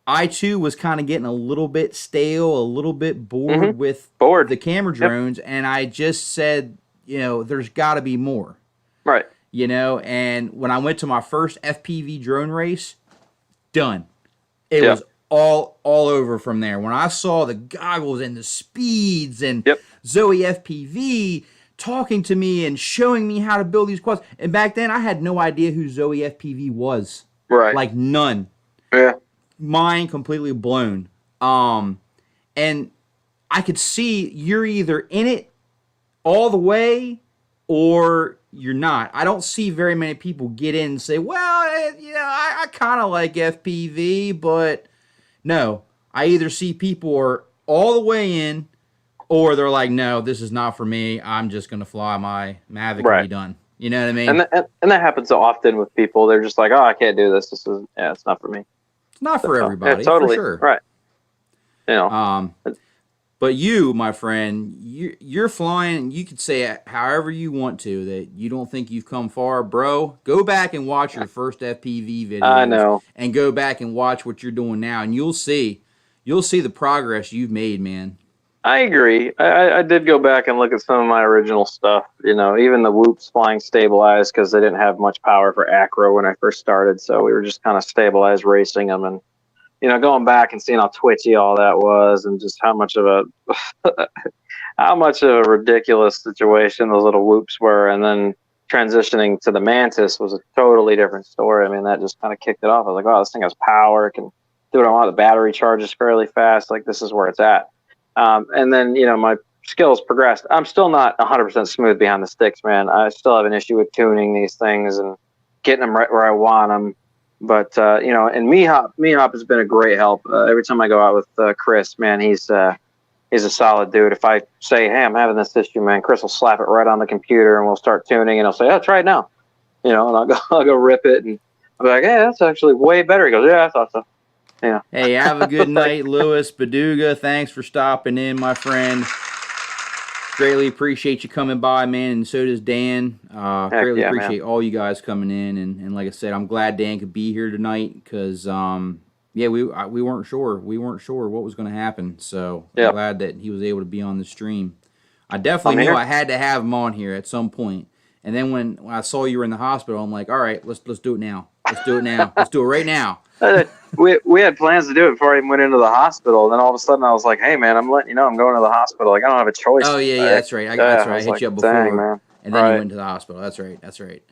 I too was kind of getting a little bit stale, a little bit bored with the camera drones, and I just said, there's got to be more. Right. And when I went to my first FPV drone race, done. It was all over from there. When I saw the goggles and the speeds and Zoe FPV talking to me and showing me how to build these quads, and back then I had no idea who Zoe FPV was. Right. Like none. Yeah. Mind completely blown. And I could see you're either in it all the way or you're not. I don't see very many people get in and say, well, I kind of like FPV, but no. I either see people are all the way in or they're like, no, this is not for me. I'm just going to fly my Mavic and be done. You know what I mean? And that happens so often with people. They're just like, oh, I can't do this. It's not for me. It's not for everybody, totally. For sure. Right. But you, my friend, you're flying. You could say it however you want to that you don't think you've come far, bro. Go back and watch your first FPV videos. I know. And go back and watch what you're doing now, and you'll see the progress you've made, man. I agree. I did go back and look at some of my original stuff. Even the whoops flying stabilized because they didn't have much power for acro when I first started, so we were just kind of stabilized racing them and. Going back and seeing how twitchy all that was, and just how much of a ridiculous situation those little whoops were, and then transitioning to the Mantis was a totally different story. I mean, that just kind of kicked it off. I was like, wow, this thing has power, it can do what I want. The battery charges fairly fast. Like, this is where it's at. And then, my skills progressed. I'm still not 100% smooth behind the sticks, man. I still have an issue with tuning these things and getting them right where I want them. But, and Mihop has been a great help. Every time I go out with Chris, man, he's a solid dude. If I say, hey, I'm having this issue, man, Chris will slap it right on the computer and we'll start tuning and he'll say, oh, try it now. And I'll go rip it and I'll be like, hey, that's actually way better. He goes, yeah, I thought so. Yeah. Hey, have a good night, Louis Baduga. Thanks for stopping in, my friend. Greatly appreciate you coming by, man, and so does Dan. Greatly appreciate all you guys coming in, and like I said, I'm glad Dan could be here tonight because, we weren't sure. We weren't sure what was going to happen, so I'm glad that he was able to be on the stream. I definitely knew I had to have him on here at some point, and then when I saw you were in the hospital, I'm like, all right, let's do it now. Let's do it now. Let's do it right now. We had plans to do it before I even went into the hospital. And then all of a sudden I was like, hey, man, I'm letting you know I'm going to the hospital. Like, I don't have a choice. Oh, yeah, that's right. I hit you up before. Dang, man. And then you went to the hospital. That's right.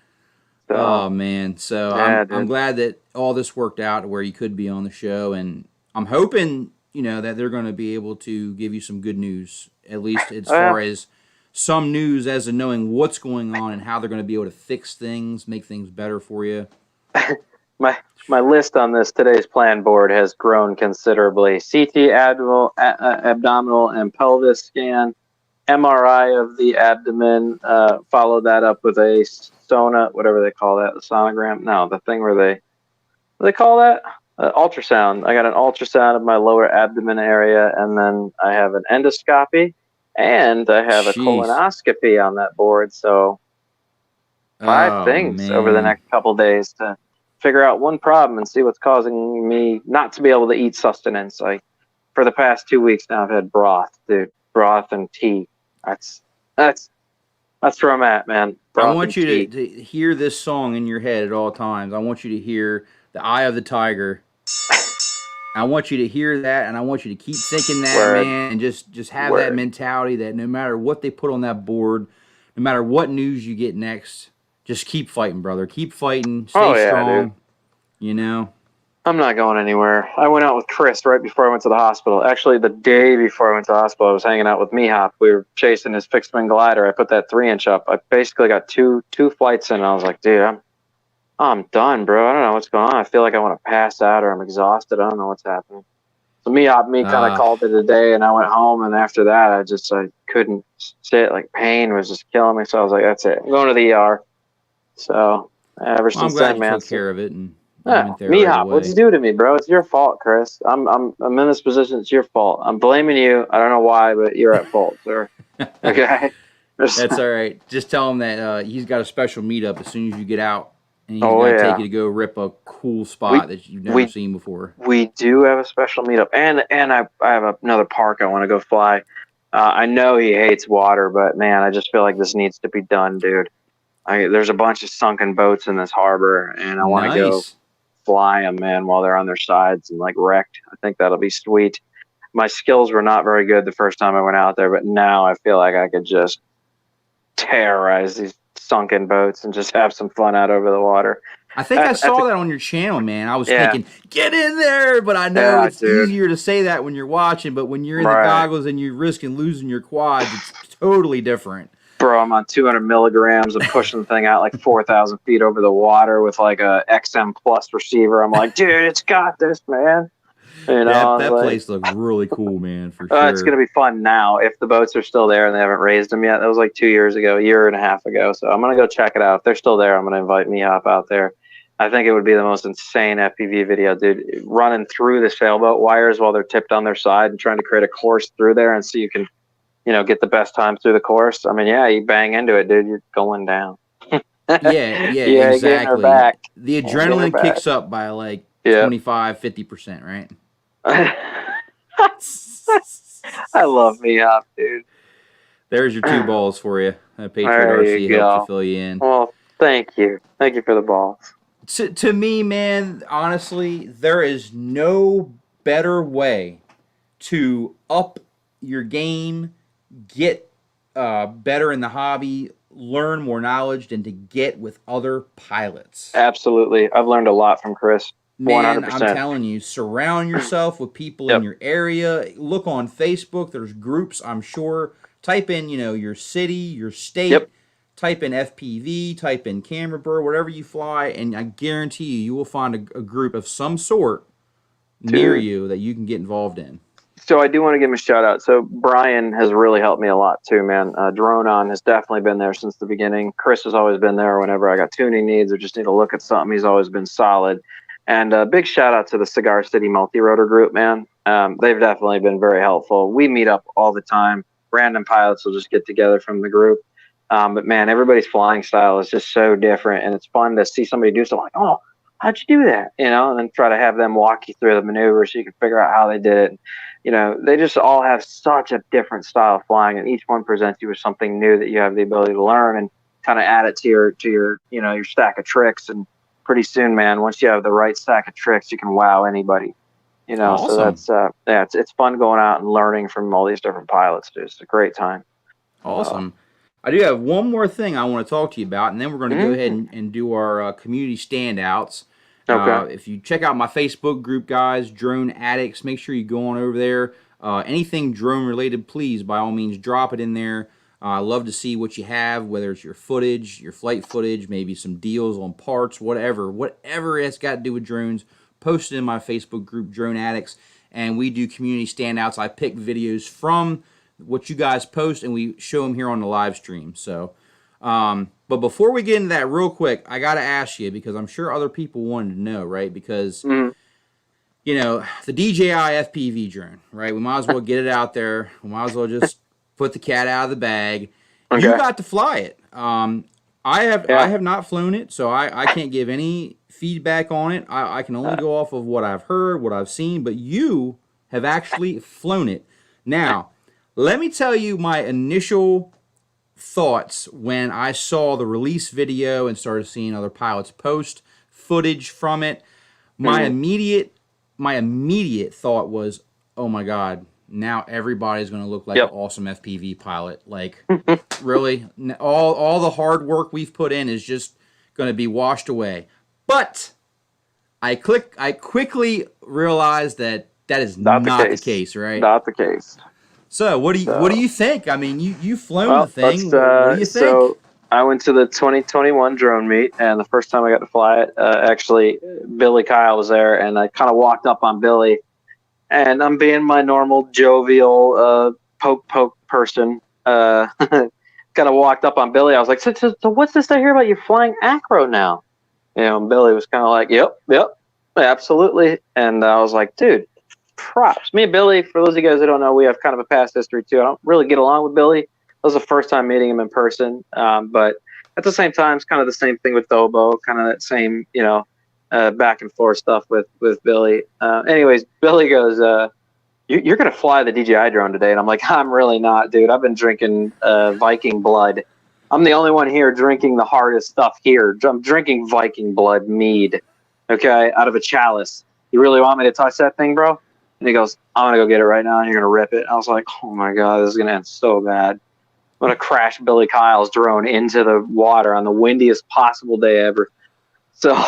So, oh, man. So I'm glad that all this worked out where you could be on the show. And I'm hoping, that they're going to be able to give you some good news, at least as far as some news as to knowing what's going on and how they're going to be able to fix things, make things better for you. My list on today's plan board has grown considerably. CT abdominal and pelvis scan, MRI of the abdomen, follow that up with a whatever they call that, the sonogram. No, the thing where what do they call that? Ultrasound. I got an ultrasound of my lower abdomen area, and then I have an endoscopy, and I have a colonoscopy on that board. So 5 things over the next couple days to figure out one problem and see what's causing me not to be able to eat sustenance. Like, for the past 2 weeks now, I've had broth and tea. That's where I'm at, man. I want you to hear this song in your head at all times. I want you to hear The Eye of the Tiger. I want you to hear that, and I want you to keep thinking that, man, and just have that mentality that no matter what they put on that board, no matter what news you get next, just keep fighting, brother. Keep fighting. Stay strong. Dude. I'm not going anywhere. I went out with Chris right before I went to the hospital. Actually, the day before I went to the hospital, I was hanging out with Mihop. We were chasing his fixed wing glider. I put that 3-inch up. I basically got two flights in, and I was like, dude, I'm done, bro. I don't know what's going on. I feel like I want to pass out or I'm exhausted. I don't know what's happening. So me kind of called it a day, and I went home, and after that, I couldn't sit. Like pain was just killing me. So I was like, that's it. I'm going to the ER. So ever Well, I'm since glad then, you man. took care of it and you Yeah, went there me right hop. What'd away. you do to me, bro? It's your fault, Chris. I'm in this position. It's your fault. I'm blaming you. I don't know why, but you're at fault, sir. Okay. That's all right. Just tell him that he's got a special meetup as soon as you get out, and he's Oh gonna take yeah. you to go rip a cool We spot that you've never we seen before. we do have a special meetup, and I have another park I want to go fly. I know he hates water, but man, I just feel like this needs to be done, dude. There's a bunch of sunken boats in this harbor, and I want to go Nice. fly them, man, while they're on their sides and like wrecked. I think that'll be sweet. My skills were not very good the first time I went out there, but now I feel like I could just terrorize these sunken boats and just have some fun out over the water. I think I saw that on your channel, man. I was Yeah, thinking, get in there, but I know yeah, it's dude. easier to say that when you're watching, but when you're in the Right. goggles and you're risking losing your quads, it's totally different. Bro, I'm on 200 milligrams. I'm pushing the thing out like 4,000 feet over the water with like a XM Plus receiver. I'm like, dude, it's got this, man. You know, That like, place looks really cool, man, for it's going sure. to be fun now if the boats are still there and they haven't raised them yet. That was like 2 years ago, a year and a half ago. So I'm going to go check it out. If they're still there, I'm going to invite Mihop out there. I think it would be the most insane FPV video, dude. Running through the sailboat wires while they're tipped on their side and trying to create a course through there and so you can, get the best time through the course. I mean, yeah, you bang into it, dude. You're going down. Yeah, Yeah, getting her exactly. back. The Yeah, getting her adrenaline back. kicks up by like Yeah. 25-50%, right? I love Mihop, dude. There's your 2 balls for you. Patriot There RC you helps you go. fill you in. Well, thank you. Thank you for the balls. To me, man, honestly, there is no better way to up your game, get better in the hobby, learn more knowledge than to get with other pilots. Absolutely. I've learned a lot from Chris. Man, I'm 100%. telling you, surround yourself with people in Yep. your area. Look on Facebook. There's groups, I'm sure. Type in, your city, your state. Yep. Type in FPV, type in camera bird, whatever you fly, and I guarantee you will find a group of some sort near Dude. you that you can get involved in. So I do want to give him a shout out. So Brian has really helped me a lot too, man. Drone On has definitely been there since the beginning. Chris has always been there whenever I got tuning needs or just need to look at something. He's always been solid. And a big shout out to the Cigar City Multi-Rotor group, man. They've definitely been very helpful. We meet up all the time. Random pilots will just get together from the group. But man, everybody's flying style is just so different, and it's fun to see somebody do something like, oh, how'd you do that? And then try to have them walk you through the maneuver so you can figure out how they did it. They just all have such a different style of flying, and each one presents you with something new that you have the ability to learn and kind of add it to your stack of tricks. And pretty soon, man, once you have the right stack of tricks, you can wow anybody. Awesome. So that's it's fun going out and learning from all these different pilots. Dude. It's a great time. Awesome. I do have one more thing I want to talk to you about, and then we're going to go ahead and do our community standouts. Okay. If you check out my Facebook group, guys, Drone Addicts, make sure you go on over there. Anything drone related, please, by all means, drop it in there. I love to see what you have, whether it's your footage, your flight footage, maybe some deals on parts, whatever it's got to do with drones. Post it in my Facebook group, Drone Addicts, and we do community standouts. I pick videos from what you guys post, and we show them here on the live stream. So, but before we get into that real quick, I got to ask you, because I'm sure other people wanted to know, right? Because, the DJI FPV drone, right? We might as well get it out there. We might as well just put the cat out of the bag. Okay. You got to fly it. I have not flown it, so I can't give any feedback on it. I can only go off of what I've heard, what I've seen, but you have actually flown it. Now, let me tell you my initial thoughts when I saw the release video and started seeing other pilots post footage from it. My immediate thought was, oh my God, now everybody's going to look like an awesome FPV pilot. Like, really? All the hard work we've put in is just going to be washed away. But I quickly realized that is not the case, right? Not the case. So what do you think? I mean, you've flown the thing. What do you think? So I went to the 2021 drone meet, and the first time I got to fly it, actually, Billy Kyle was there, and I kind of walked up on Billy, and I'm being my normal jovial poke person. Kind of walked up on Billy. I was like, so what's this I hear about you flying acro now? And Billy was kind of like, yep, absolutely. And I was like, dude, props. Me and Billy, for those of you guys that don't know, we have kind of a past history too. I don't really get along with Billy. That was the first time meeting him in person. But at the same time, it's kind of the same thing with Dobo, kind of that same, back and forth stuff with Billy. Anyways, Billy goes, you're going to fly the DJI drone today. And I'm like, I'm really not, dude. I've been drinking Viking blood. I'm the only one here drinking the hardest stuff here. I'm drinking Viking blood mead, okay, out of a chalice. You really want me to touch that thing, bro? And he goes, I'm going to go get it right now, and you're going to rip it. I was like, oh, my God, this is going to end so bad. I'm going to crash Billy Kyle's drone into the water on the windiest possible day ever. So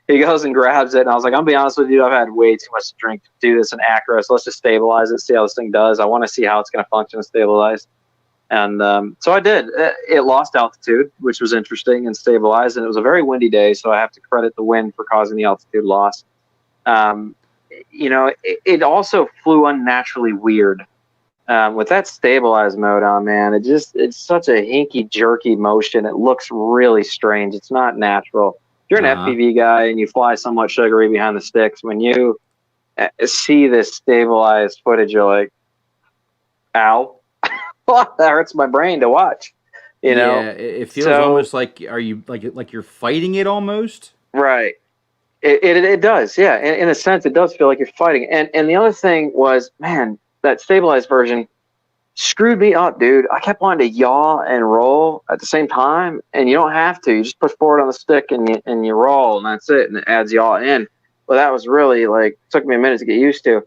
he goes and grabs it, and I was like, I'm going to be honest with you, I've had way too much to drink to do this in acro, so let's just stabilize it, see how this thing does. I want to see how it's going to function and stabilize. And so I did. It lost altitude, which was interesting, and stabilized, and it was a very windy day, so I have to credit the wind for causing the altitude loss. It also flew unnaturally weird. With that stabilized mode on, man, it's such a hinky, jerky motion. It looks really strange. It's not natural. If you're an FPV guy and you fly somewhat sugary behind the sticks, when you see this stabilized footage, you're like, ow. That hurts my brain to watch. Yeah, it feels almost like, are you like you're fighting it almost? Right. It does, yeah. In a sense, it does feel like you're fighting. And the other thing was, man, that stabilized version screwed me up, dude. I kept wanting to yaw and roll at the same time, and you don't have to. You just push forward on the stick and you roll, and that's it. And it adds yaw in. Well, that was really took me a minute to get used to.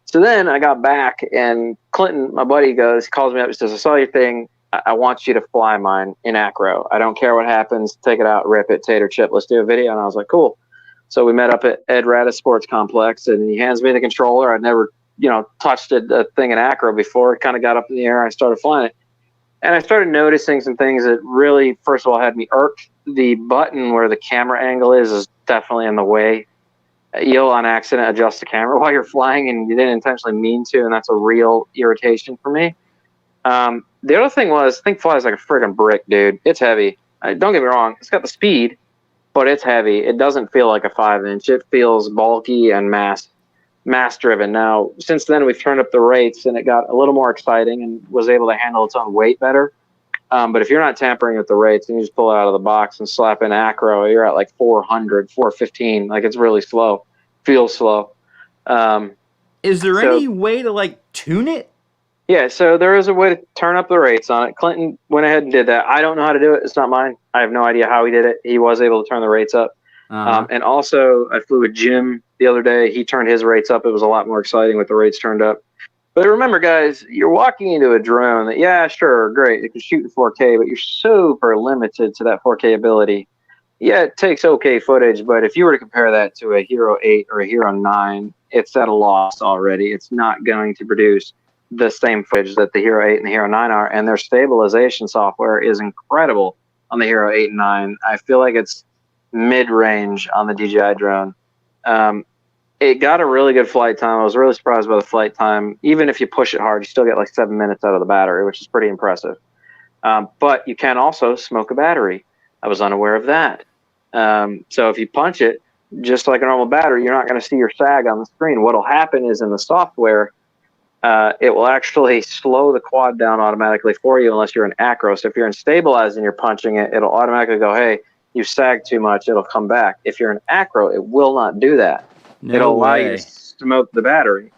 So then I got back, and Clinton, my buddy, he calls me up and says, I saw your thing. I want you to fly mine in acro. I don't care what happens. Take it out, rip it, tater chip. Let's do a video. And I was like, cool. So we met up at Ed Radis Sports Complex, and he hands me the controller. I'd never, touched a thing in acro before. It kind of got up in the air. I started flying it. And I started noticing some things that really, first of all, had me irked. The button where the camera angle is definitely in the way. You'll on accident adjust the camera while you're flying, and you didn't intentionally mean to, and that's a real irritation for me. The other thing was, the thing flies like a friggin' brick, dude. It's heavy. Don't get me wrong. It's got the speed, but it's heavy. It doesn't feel like a 5-inch. It feels bulky and mass-driven. Now, since then, we've turned up the rates, and it got a little more exciting and was able to handle its own weight better. But if you're not tampering with the rates and you just pull it out of the box and slap in acro, you're at like 400, 415. Like, it's really slow. Feels slow. Is there any way to tune it? Yeah, so there is a way to turn up the rates on it. Clinton went ahead and did that. I don't know how to do it. It's not mine. I have no idea how he did it. He was able to turn the rates up. And also, I flew with Jim the other day. He turned his rates up. It was a lot more exciting with the rates turned up. But remember, guys, you're walking into a drone that, yeah, sure, great, it can shoot in 4K, but you're super limited to that 4K ability. Yeah, it takes okay footage, but if you were to compare that to a Hero 8 or a Hero 9, it's at a loss already. It's not going to produce the same footage that the Hero 8 and the Hero 9 are, and their stabilization software is incredible on the Hero 8 and 9. I feel like it's mid-range on the DJI drone. It got a really good flight time. I was really surprised by the flight time. Even if you push it hard, you still get like 7 minutes out of the battery, which is pretty impressive. But you can also smoke a battery. I was unaware of that. So if you punch it, just like a normal battery, you're not going to see your sag on the screen. What will happen is in the software, it will actually slow the quad down automatically for you unless you're in acro. So if you're in stabilized and you're punching it, it'll automatically go, hey, you sag too much, it'll come back. If you're in acro, it will not do that. It'll allow you to smoke the battery.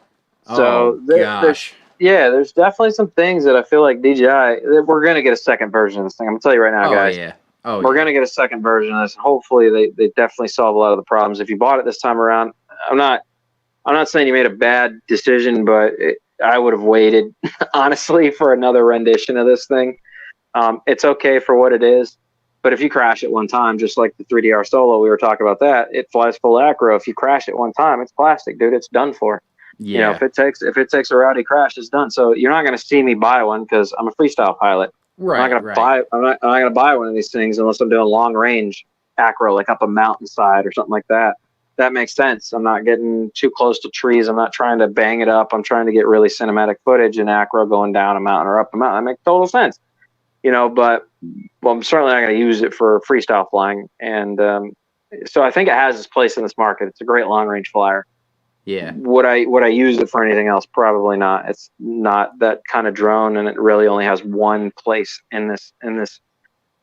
So there's definitely some things that I feel like DJI, we're going to get a second version of this thing. I'm going to tell you right now, guys. We're going to get a second version of this. Hopefully they definitely solve a lot of the problems. If you bought it this time around, I'm not saying you made a bad decision, but I would have waited, honestly, for another rendition of this thing. It's okay for what it is. But if you crash it one time, just like the 3DR Solo, we were talking about that, it flies full acro. If you crash it one time, it's plastic, dude. It's done for. Yeah. If it takes a rowdy crash, it's done. So you're not going to see me buy one because I'm a freestyle pilot. Right. I'm not going to buy one of these things unless I'm doing long range acro, like up a mountainside or something like that. that makes sense. I'm not getting too close to trees. I'm not trying to bang it up. I'm trying to get really cinematic footage in acro going down a mountain or up a mountain. That makes total sense, but I'm certainly not going to use it for freestyle flying. And so I think it has its place in this market. It's a great long range flyer. Yeah. Would I use it for anything else? Probably not. It's not that kind of drone, and it really only has one place in this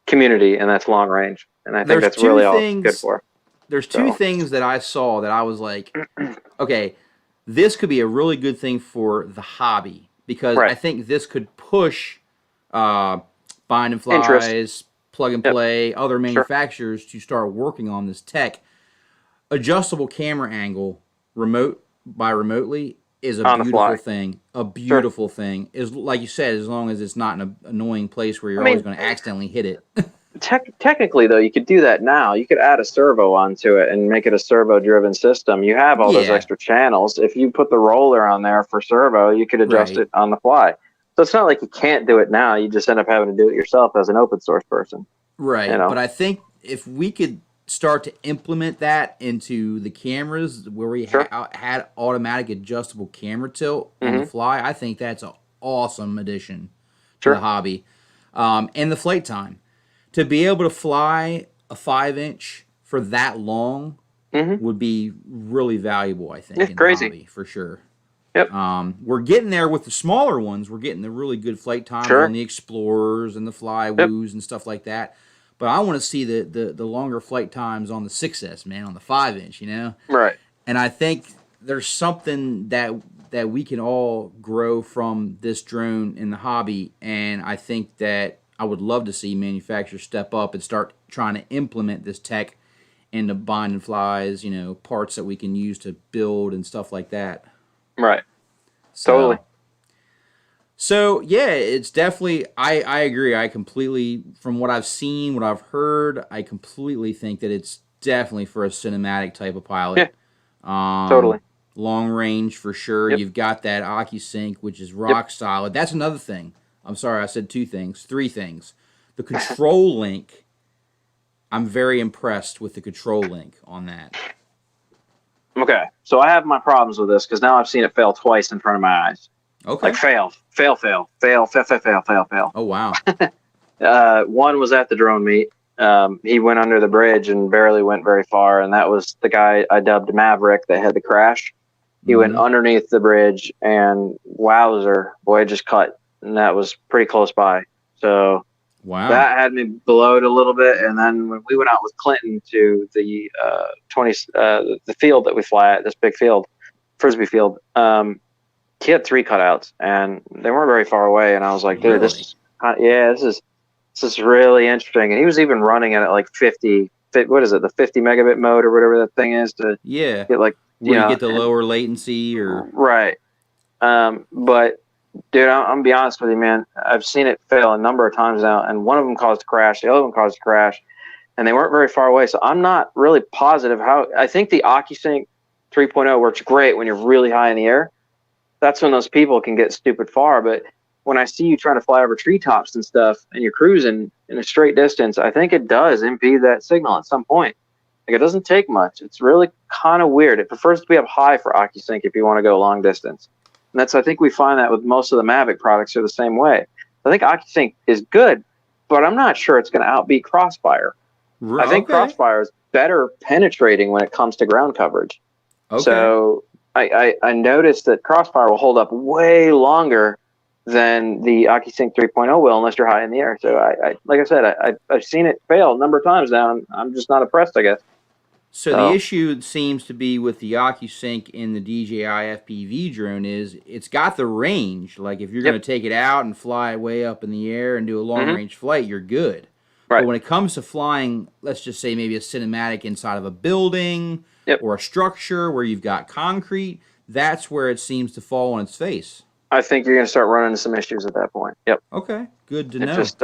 community, and that's long range. And I think that's really all it's good for. There's two things that I saw that I was like, okay, this could be a really good thing for the hobby, because I think this could push Bind and Flies, Plug and Play, other manufacturers to start working on this tech. Adjustable camera angle, remotely, is a beautiful thing. A beautiful thing. Is, like you said, as long as it's not in an annoying place where you're always going to accidentally hit it. Technically, though, you could do that now. You could add a servo onto it and make it a servo-driven system. You have all those extra channels. If you put the roller on there for servo, you could adjust it on the fly. So it's not like you can't do it now. You just end up having to do it yourself as an open source person. Right. But I think if we could start to implement that into the cameras where we had automatic adjustable camera tilt on the fly, I think that's an awesome addition to the hobby. And the flight time. To be able to fly a 5-inch for that long would be really valuable, I think, in the hobby, for sure. Yep. We're getting there with the smaller ones. We're getting the really good flight times on the Explorers and the Flywoos and stuff like that. But I want to see the longer flight times on the 6S, man, on the 5-inch, Right. And I think there's something that we can all grow from this drone in the hobby, and I think that I would love to see manufacturers step up and start trying to implement this tech into Bind and Flies, parts that we can use to build and stuff like that. Right. Totally. So, yeah, it's definitely, I agree. I completely, from what I've seen, what I've heard, I completely think that it's definitely for a cinematic type of pilot. Yeah, totally. Long range for sure. You've got that AccuSync, which is rock solid. That's another thing. I'm sorry, I said 3 things. The control link, I'm very impressed with the control link on that. Okay, so I have my problems with this because now I've seen it fail twice in front of my eyes. Okay. Like fail. Oh, wow. One was at the drone meet. He went under the bridge and barely went very far, and that was the guy I dubbed Maverick that had the crash. He went underneath the bridge, and wowzer, boy, it just cut. And that was pretty close by. So that had me blowed a little bit. And then when we went out with Clinton to the the field that we fly at, this big field, Frisbee field, he had 3 cutouts, and they weren't very far away. And I was like, dude, this is really interesting. And he was even running it at like 50. What is it? The 50 megabit mode or whatever that thing is to get like you get the lower latency or but. Dude, I'm going to be honest with you, man. I've seen it fail a number of times now, and one of them caused a crash. The other one caused a crash, and they weren't very far away. So I'm not really positive how. I think the AccuSync 3.0 works great when you're really high in the air. That's when those people can get stupid far. But when I see you trying to fly over treetops and stuff, and you're cruising in a straight distance, I think it does impede that signal at some point. Like, it doesn't take much. It's really kind of weird. It prefers to be up high for AccuSync if you want to go long distance. And I think we find that with most of the Mavic products are the same way. I think AccuSync is good, but I'm not sure it's going to outbeat Crossfire. I think Crossfire is better penetrating when it comes to ground coverage. So I noticed that Crossfire will hold up way longer than the AccuSync 3.0 will unless you're high in the air. So like I said, I've seen it fail a number of times now, and I'm just not impressed, I guess. So the issue seems to be with the AccuSync in the DJI FPV drone is it's got the range. Like if you're going to take it out and fly it way up in the air and do a long-range flight, you're good. Right. But when it comes to flying, let's just say maybe a cinematic inside of a building or a structure where you've got concrete, that's where it seems to fall on its face. I think you're going to start running into some issues at that point. Yep. Okay. Good to know. Just,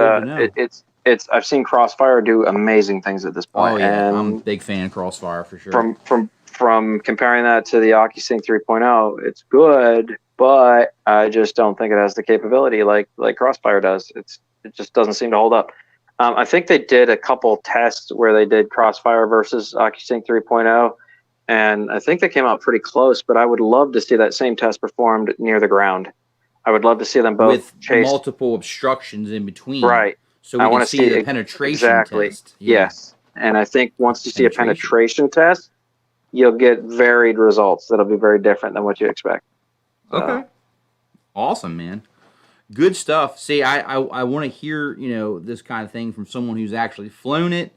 I've seen Crossfire do amazing things at this point. Oh yeah, and I'm a big fan of Crossfire for sure. From comparing that to the AccuSync 3.0, it's good, but I just don't think it has the capability like Crossfire does. It just doesn't seem to hold up. I think they did a couple tests where they did Crossfire versus AccuSync 3.0, and I think they came out pretty close. But I would love to see that same test performed near the ground. I would love to see them both with chase. multiple obstructions in between. Right. So I we can want to see see the penetration exactly. test. Yeah. Yes. And I think once you see a penetration test, you'll get varied results that'll be very different than what you expect. So. Okay. Awesome, man. Good stuff. See, I want to hear, this kind of thing from someone who's actually flown it.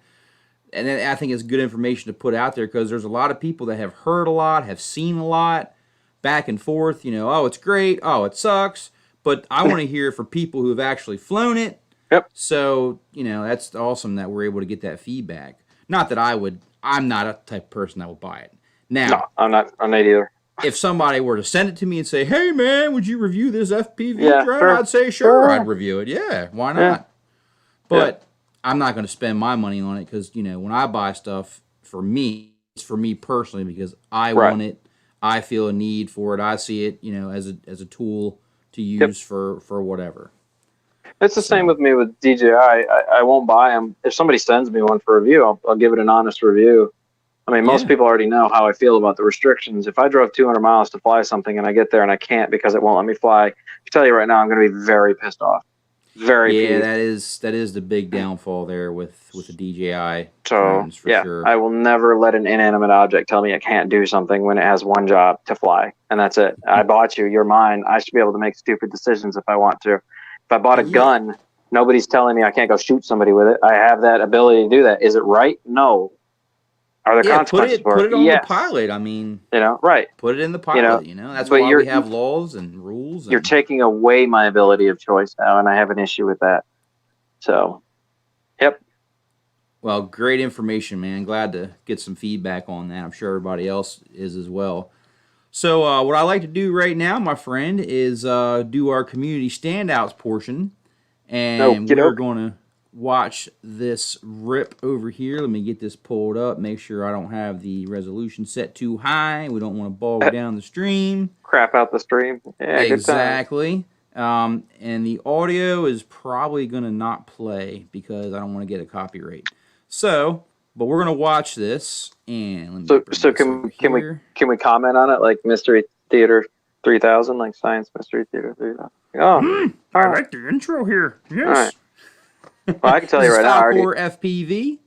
And then I think it's good information to put out there because there's a lot of people that have heard a lot, have seen a lot, back and forth, oh, it's great, oh, it sucks. But I want to hear from people who have actually flown it. Yep. So, that's awesome that we're able to get that feedback. Not that I'm not a type of person that will buy it. Now, no, I'm not either. If somebody were to send it to me and say, hey, man, would you review this FPV drone? Sure. I'd say, sure, I'd review it. Yeah, why not? Yeah. But I'm not going to spend my money on it because, when I buy stuff for me, it's for me personally because I want it. I feel a need for it. I see it, as a tool to use for whatever. It's the same with me with DJI. I won't buy them. If somebody sends me one for review, I'll give it an honest review. I mean, most people already know how I feel about the restrictions. If I drove 200 miles to fly something and I get there and I can't because it won't let me fly, I can tell you right now, I'm going to be very pissed off. Very pissed. that is the big downfall there with the DJI. So, sure. I will never let an inanimate object tell me I can't do something when it has one job to fly, and that's it. I bought you. You're mine. I should be able to make stupid decisions if I want to. If I bought a gun, nobody's telling me I can't go shoot somebody with it. I have that ability to do that. Is it right? No. Are there consequences for it? Put it on the pilot. I mean, right. Put it in the pilot. That's why we have laws and rules. You're taking away my ability of choice now, and I have an issue with that. So, yep. Well, great information, man. Glad to get some feedback on that. I'm sure everybody else is as well. So what I like to do right now, my friend, is do our community standouts portion. And we're going to watch this rip over here. Let me get this pulled up. Make sure I don't have the resolution set too high. We don't want to bog down the stream. Crap out the stream. Yeah, exactly. And the audio is probably going to not play because I don't want to get a copyright. So... But we're gonna watch this, and let me can we comment on it like Mystery Theater 3000, like Science Mystery Theater 3000? Oh, I like the intro here. Yes. All right. Well, I can tell you right now. Falcor FPV.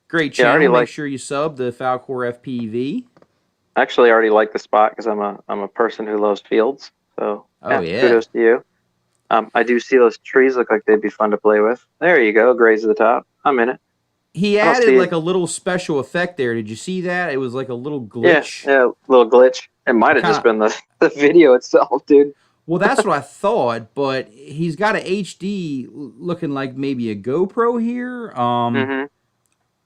Great channel. Make sure you sub the Falcor FPV. I actually already like the spot because I'm a person who loves fields. So kudos to you. I do see those trees look like they'd be fun to play with. There you go, graze at the top. I'm in it. He added like a little special effect there. Did you see that? It was like a little glitch. Yeah, little glitch. It might have just been the video itself, dude. Well, that's what I thought, but he's got an HD looking like maybe a GoPro here. I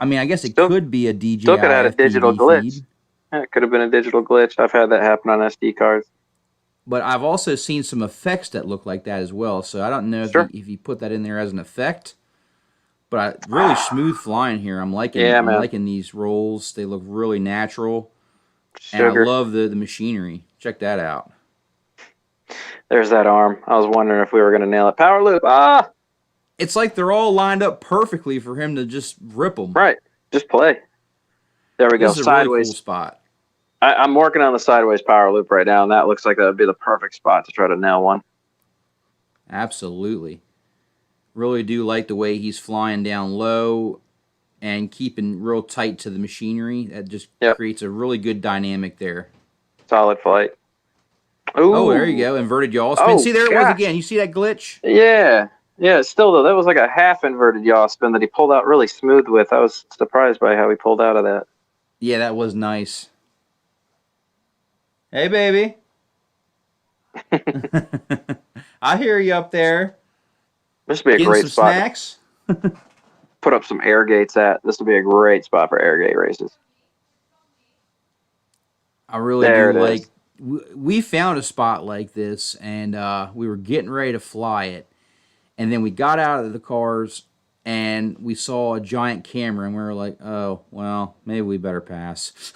mean, I guess it could be a DJI. Still could have had a digital glitch. Feed. Yeah, it could have been a digital glitch. I've had that happen on SD cards. But I've also seen some effects that look like that as well. So I don't know if you put that in there as an effect. But really smooth flying here. I'm liking these rolls. They look really natural. And I love the machinery. Check that out. There's that arm. I was wondering if we were going to nail it. Power loop. Ah! It's like they're all lined up perfectly for him to just rip them. Right. Just play. There we go. This is a really cool spot. I'm working on the sideways power loop right now, and that looks like that would be the perfect spot to try to nail one. Absolutely. Really do like the way he's flying down low and keeping real tight to the machinery. That just creates a really good dynamic there. Solid flight. Ooh. Oh, there you go. Inverted yaw spin. See, there it was again. You see that glitch? Yeah. Yeah, still, though, that was like a half inverted yaw spin that he pulled out really smooth with. I was surprised by how he pulled out of that. Yeah, that was nice. Hey, baby. I hear you up there. This would be a great spot. Snacks. Put up some air gates at. This would be a great spot for air gate races. I really do like. We found a spot like this, and we were getting ready to fly it, and then we got out of the cars, and we saw a giant camera, and we were like, "Oh, well, maybe we better pass."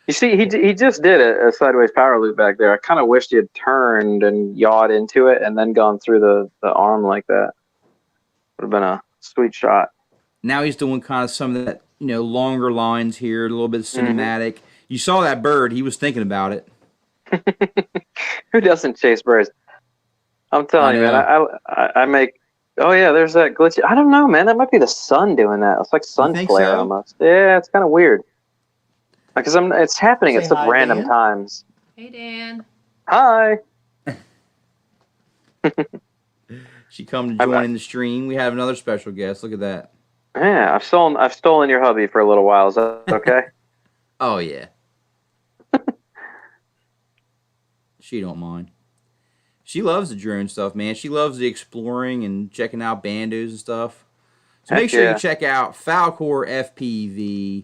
You see, he just did a sideways power loop back there. I kind of wished he had turned and yawed into it and then gone through the arm like that. Would have been a sweet shot. Now he's doing kind of some of that, longer lines here, a little bit cinematic. You saw that bird. He was thinking about it. Who doesn't chase birds? I'm telling you, man. I make. Oh yeah, there's that glitch. I don't know, man. That might be the sun doing that. It's like sun flare almost. Yeah, it's kind of weird. Because it's happening at some random times. Hey, Dan. Hi. She come to join in the stream. We have another special guest. Look at that. Yeah, I've stolen your hubby for a little while. Is that okay? Oh yeah. She don't mind. She loves the drone stuff, man. She loves the exploring and checking out bandos and stuff. So make sure you check out Falcor FPV.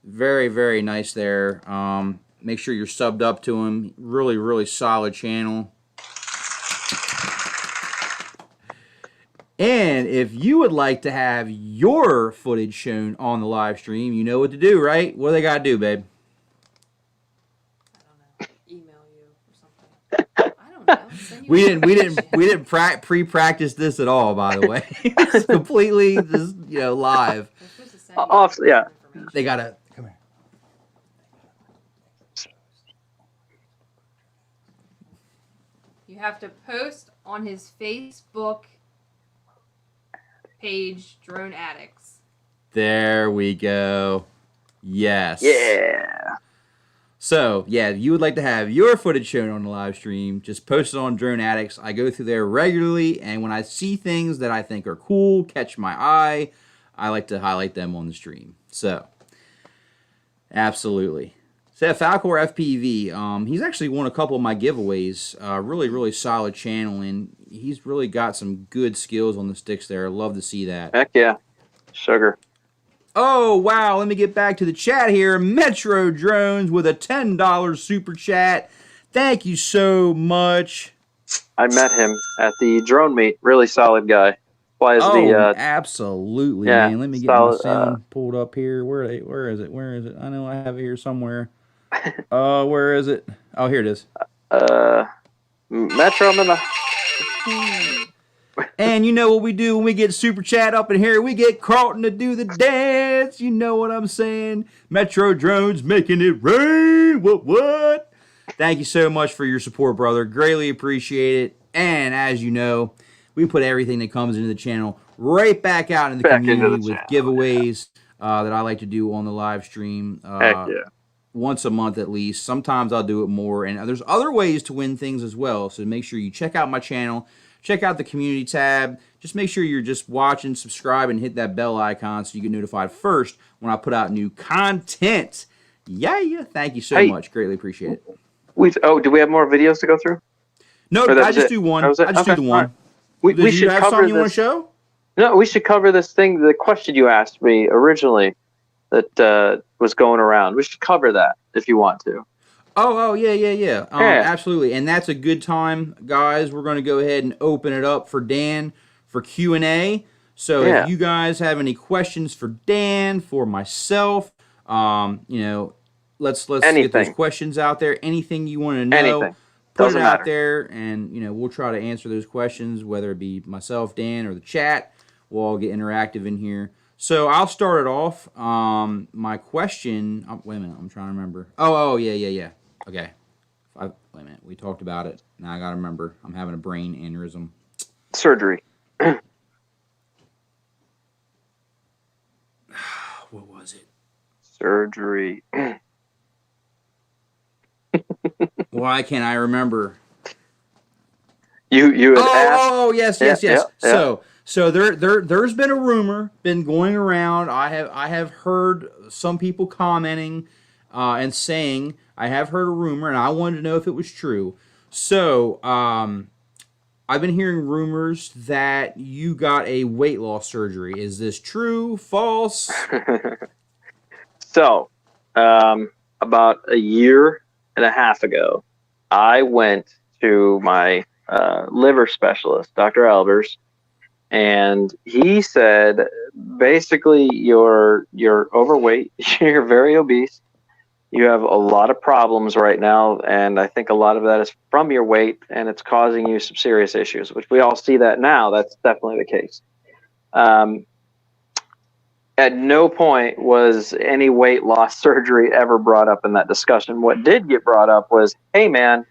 Very, very nice there. Make sure you're subbed up to him. Really, really solid channel. And if you would like to have your footage shown on the live stream, you know what to do, right? What do they got to do, babe? I don't know. Email you or something. I don't know. We didn't pre-practice this at all, by the way. It's completely just live. Yeah. They gotta come here. You have to post on his Facebook page, Drone Addicts. There we go. Yes. Yeah. So, yeah, if you would like to have your footage shown on the live stream, just post it on Drone Addicts. I go through there regularly, and when I see things that I think are cool, catch my eye, I like to highlight them on the stream. So, absolutely. So, Falcor FPV, he's actually won a couple of my giveaways. Really, really solid channel, and he's really got some good skills on the sticks there. Love to see that. Heck yeah. Sugar. Oh, wow. Let me get back to the chat here. Metro Drones with a $10 super chat. Thank you so much. I met him at the drone meet. Really solid guy. Absolutely, man. Let me get my sound pulled up here. Where is it? I know I have it here somewhere. Where is it? Oh, here it is. Metro, I'm in the... And you know what we do when we get super chat up in here? We get Carlton to do the dance. You know what I'm saying? Metro Drones making it rain. What? Thank you so much for your support, brother. Greatly appreciate it. And as you know, we put everything that comes into the channel right back out in the community with giveaways that I like to do on the live stream. Heck yeah. Once a month at least. Sometimes I'll do it more. And there's other ways to win things as well. So make sure you check out my channel. Check out the community tab. Just make sure you're just watching, subscribe, and hit that bell icon so you get notified first when I put out new content. Yeah. Thank you so much. Greatly appreciate it. Do we have more videos to go through? No, I just do one. I just do the one. Right. We should have cover something you want to show? No, we should cover this thing, the question you asked me originally that was going around. We should cover that if you want to. Oh, yeah. Absolutely. And that's a good time, guys. We're going to go ahead and open it up for Dan for Q&A. So if you guys have any questions for Dan, for myself, let's get those questions out there. Anything you want to know, put it out there, and we'll try to answer those questions, whether it be myself, Dan, or the chat. We'll all get interactive in here. So I'll start it off. My question. Wait a minute. I'm trying to remember. Oh, yeah. Okay. Wait a minute. We talked about it. Now I got to remember. I'm having a brain aneurysm. Surgery. What was it? Surgery. Why can't I remember? You had asked. Oh, yes. Yeah. So there's been a rumor been going around. I have heard some people commenting and saying I have heard a rumor, and I wanted to know if it was true. So I've been hearing rumors that you got a weight loss surgery. Is this true? False? So about a year and a half ago, I went to my liver specialist, Dr. Albers. And he said, basically, you're overweight, you're very obese, you have a lot of problems right now, and I think a lot of that is from your weight, and it's causing you some serious issues, which we all see that now. That's definitely the case. At no point was any weight loss surgery ever brought up in that discussion. What did get brought up was, hey man,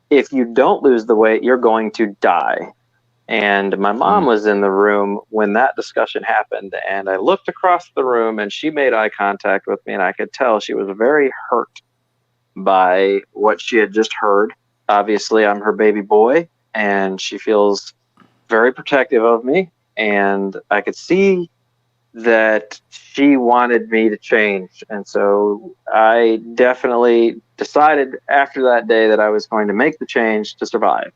if you don't lose the weight, you're going to die. And my mom was in the room when that discussion happened, and I looked across the room and she made eye contact with me, and I could tell she was very hurt by what she had just heard. Obviously, I'm her baby boy, and she feels very protective of me, and I could see that she wanted me to change. And so I definitely decided after that day that I was going to make the change to survive.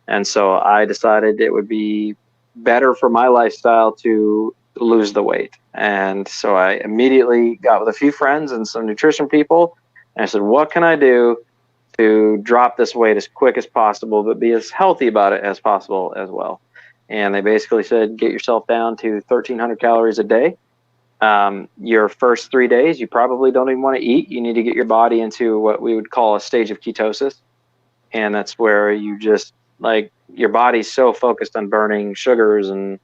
And so I decided it would be better for my lifestyle to lose the weight. And so I immediately got with a few friends and some nutrition people, and I said, what can I do to drop this weight as quick as possible, but be as healthy about it as possible as well? And they basically said, get yourself down to 1,300 calories a day. Your first 3 days, you probably don't even want to eat. You need to get your body into what we would call a stage of ketosis. And that's where you just, like, your body's so focused on burning sugars and,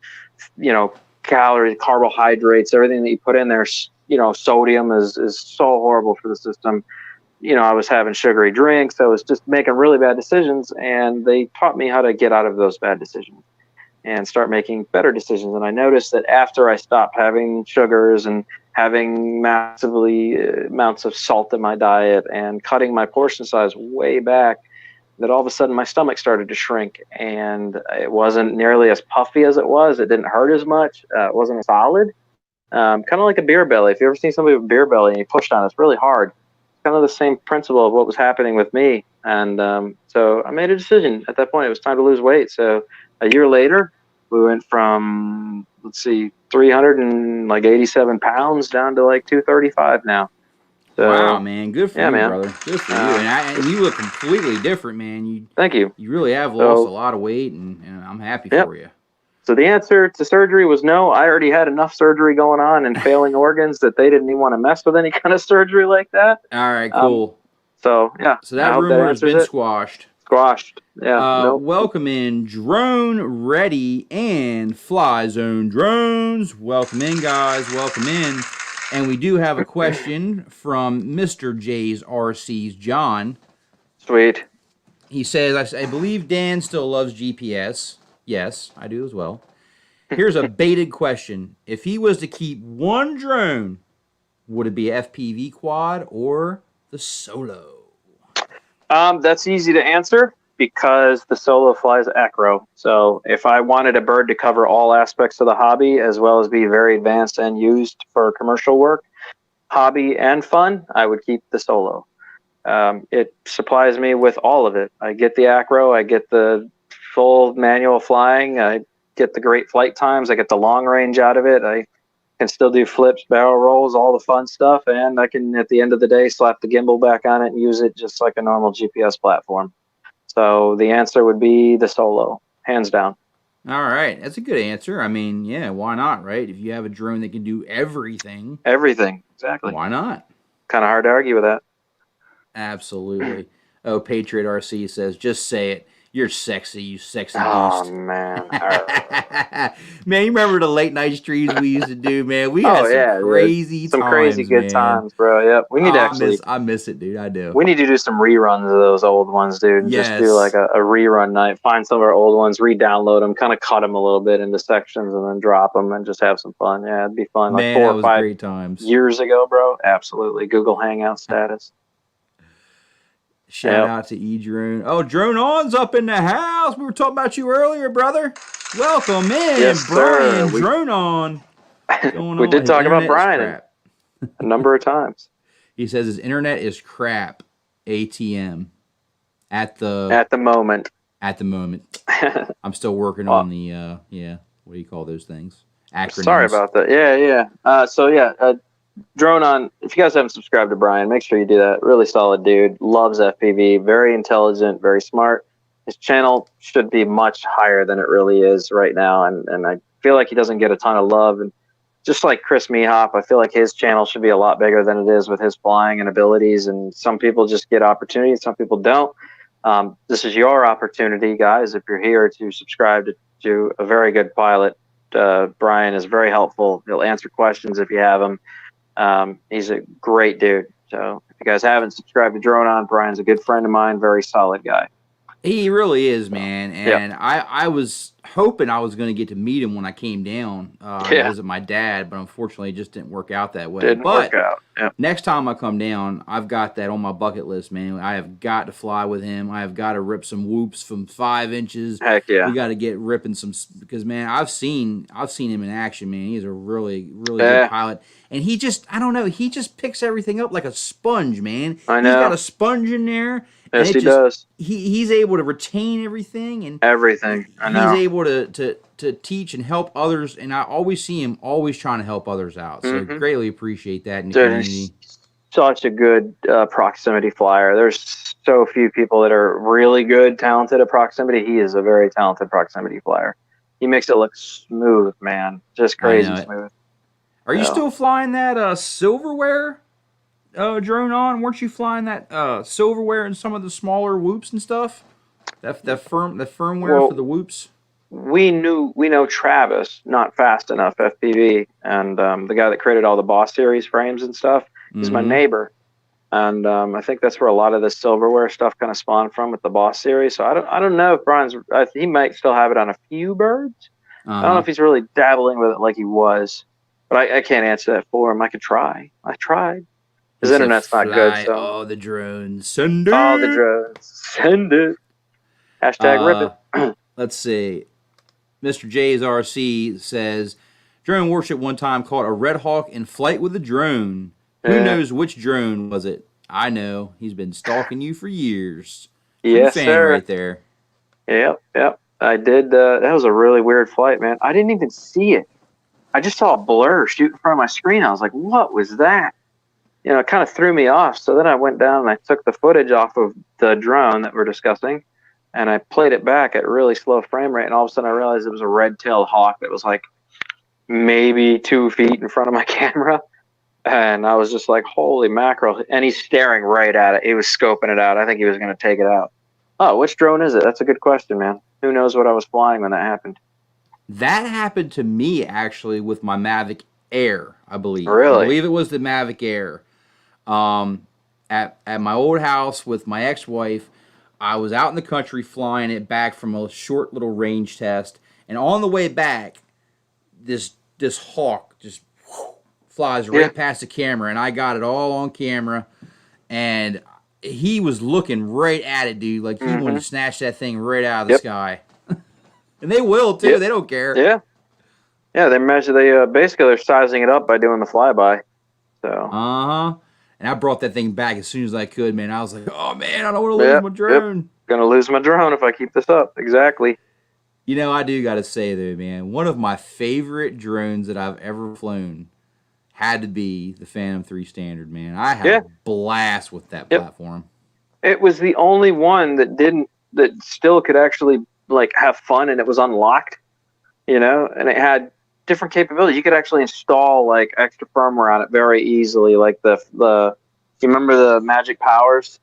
calories, carbohydrates, everything that you put in there, sodium is so horrible for the system. I was having sugary drinks. I was just making really bad decisions, and they taught me how to get out of those bad decisions and start making better decisions. And I noticed that after I stopped having sugars and having massively amounts of salt in my diet and cutting my portion size way back, that all of a sudden my stomach started to shrink, and it wasn't nearly as puffy as it was. It didn't hurt as much. It wasn't as solid. Kind of like a beer belly. If you ever seen somebody with a beer belly and you push on it, it's really hard. It's kind of the same principle of what was happening with me. And so I made a decision at that point. It was time to lose weight. So a year later, we went from, 387 pounds down to like 235 now. So, wow, man, good for you, man. brother. Good for you. And you look completely different, man. Thank you. You really have lost a lot of weight, and I'm happy for you. So the answer to surgery was no. I already had enough surgery going on and failing organs that they didn't even want to mess with any kind of surgery like that. All right, cool. So that rumor has been squashed. Squashed. Yeah. Nope. Welcome in Drone Ready and Fly Zone Drones. Welcome in, guys. Welcome in. And we do have a question from Mr. J's RC's John. Sweet. He says, I believe Dan still loves GPS. Yes, I do as well. Here's a baited question. If he was to keep one drone, would it be FPV quad or the Solo? That's easy to answer because the Solo flies acro. So if I wanted a bird to cover all aspects of the hobby as well as be very advanced and used for commercial work, hobby and fun, I would keep the Solo. It supplies me with all of it. I get the acro, I get the full manual flying, I get the great flight times, I get the long range out of it, I can still do flips, barrel rolls, all the fun stuff, and I can, at the end of the day, slap the gimbal back on it and use it just like a normal GPS platform. So the answer would be the Solo, hands down. All right, that's a good answer. I mean, yeah, why not, right? If you have a drone that can do everything. Everything, exactly. Why not? Kind of hard to argue with that. Absolutely. Oh, Patriot RC says, just say it. You're sexy, you sexy beast. Oh, man. Man, you remember the late night streams we used to do, man? We had some crazy some crazy good times, bro. Yep. We need to I miss it, dude. I do. We need to do some reruns of those old ones, dude. Yes. Just do like a rerun night. Find some of our old ones, re-download them, kind of cut them a little bit into sections and then drop them and just have some fun. Yeah, it'd be fun. Man, like 4 or 5 great times. Years ago, bro. Absolutely. Google Hangout status. Shout out to E-Drone. Oh, Drone On's up in the house. We were talking about you earlier, brother. Welcome in, yes, Brian. Sir. Drone On. We did talk about Brian a number of times. He says his internet is crap. ATM. At the moment. At the moment. I'm still working on the, what do you call those things? Acronyms. Sorry about that. Yeah. Drone On, if you guys haven't subscribed to Brian, make sure you do that. Really solid dude. Loves FPV. Very intelligent, very smart. His channel should be much higher than it really is right now. And I feel like he doesn't get a ton of love. And just like Chris Mehop, I feel like his channel should be a lot bigger than it is with his flying and abilities. And some people just get opportunities. Some people don't. This is your opportunity, guys, if you're here, to subscribe to a very good pilot, Brian is very helpful. He'll answer questions if you have them. He's a great dude. So if you guys haven't subscribed to Drone On, Brian's a good friend of mine, very solid guy. He really is, man. Yep. And I was hoping I was going to get to meet him when I came down to visit my dad, but unfortunately it just didn't work out that way. Didn't work out. Yep. Next time I come down, I've got that on my bucket list, man. I have got to fly with him. I have got to rip some whoops from 5 inches. Heck yeah. We got to get ripping some, because, man, I've seen him in action, man. He's a really, really good pilot. And he just, I don't know, he just picks everything up like a sponge, man. I know. He's got a sponge in there. Yes, he does. He's able to retain everything, and everything. I know. He's able to teach and help others, and I always see him always trying to help others out. So greatly appreciate that in the community. He's such a good proximity flyer. There's so few people that are really good, talented at proximity. He is a very talented proximity flyer. He makes it look smooth, man. Just crazy smooth. Are you still flying that silverware? Drone On, weren't you flying that silverware and some of the smaller whoops and stuff? That firmware for the whoops. We know Travis, not fast enough FPV, and the guy that created all the Boss Series frames and stuff. He's my neighbor, and I think that's where a lot of the silverware stuff kind of spawned from with the Boss Series. So I don't know if Brian's. He might still have it on a few birds. I don't know if he's really dabbling with it like he was, but I can't answer that for him. I could try. I tried. His internet's not good, so. Oh, the drones. Send it. Oh, the drones. Send it. Hashtag rip it. Let's see. Mr. J's RC says, drone warship one time caught a Red Hawk in flight with a drone. Who knows which drone was it? I know. He's been stalking you for years. Yes, fan sir. Right there. Yep. I did. That was a really weird flight, man. I didn't even see it. I just saw a blur shoot in front of my screen. I was like, what was that? You know, it kind of threw me off. So then I went down and I took the footage off of the drone that we're discussing, and I played it back at really slow frame rate. And all of a sudden I realized it was a red-tailed hawk that was like maybe 2 feet in front of my camera. And I was just like, holy mackerel. And he's staring right at it. He was scoping it out. I think he was going to take it out. Oh, which drone is it? That's a good question, man. Who knows what I was flying when that happened? That happened to me, actually, with my Mavic Air, I believe. Really? I believe it was the Mavic Air. At my old house with my ex-wife, I was out in the country flying it back from a short little range test, and on the way back, this hawk just flies right past the camera, and I got it all on camera, and he was looking right at it, dude, like he wanted to snatch that thing right out of the sky. And they will too. They don't care. Yeah. They measure. They basically they're sizing it up by doing the flyby. So. And I brought that thing back as soon as I could, man. I was like, oh, man, I don't want to lose my drone. Yep. Gonna lose my drone if I keep this up. Exactly. You know, I do got to say, though, man, one of my favorite drones that I've ever flown had to be the Phantom 3 Standard, man. I had a blast with that platform. It was the only one that still could actually, like, have fun, and it was unlocked, you know, and it had different capabilities. You could actually install like extra firmware on it very easily. Like you remember the Magic Powers?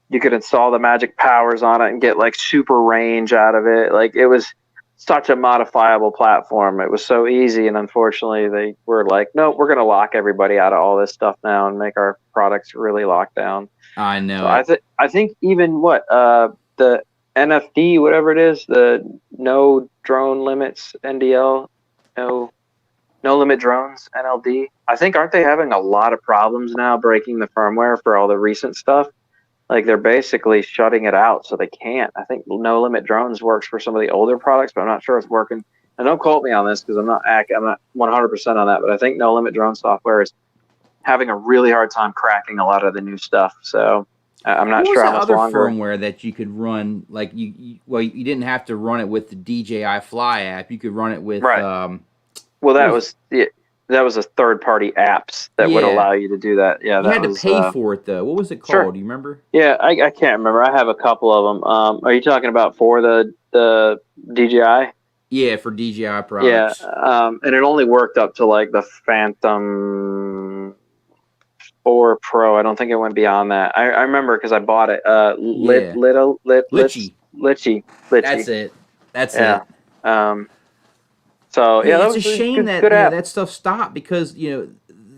You could install the Magic Powers on it and get like super range out of it. Like it was such a modifiable platform. It was so easy, and unfortunately they were like, no, we're going to lock everybody out of all this stuff now and make our products really locked down. I know. So I think even the NFD, whatever it is, the No Drone Limits NDL, No Limit Drones NLD. I think aren't they having a lot of problems now breaking the firmware for all the recent stuff? Like they're basically shutting it out, so they can't. I think No Limit Drones works for some of the older products, but I'm not sure it's working. And don't quote me on this because I'm not 100% on that, but I think No Limit Drone software is having a really hard time cracking a lot of the new stuff. So I'm not sure how much longer. Other firmware that you could run, like you didn't have to run it with the DJI Fly app. You could run it with well, that was a third-party apps that would allow you to do that. Yeah, you had to pay for it though. What was it called? Sure. Do you remember? Yeah, I can't remember. I have a couple of them. Are you talking about for the DJI? Yeah, for DJI products. Yeah, and it only worked up to like the Phantom 4 Pro. I don't think it went beyond that. I remember because I bought it. Litchi. That's it. So yeah, that it's a was a shame that good app. that stuff stopped because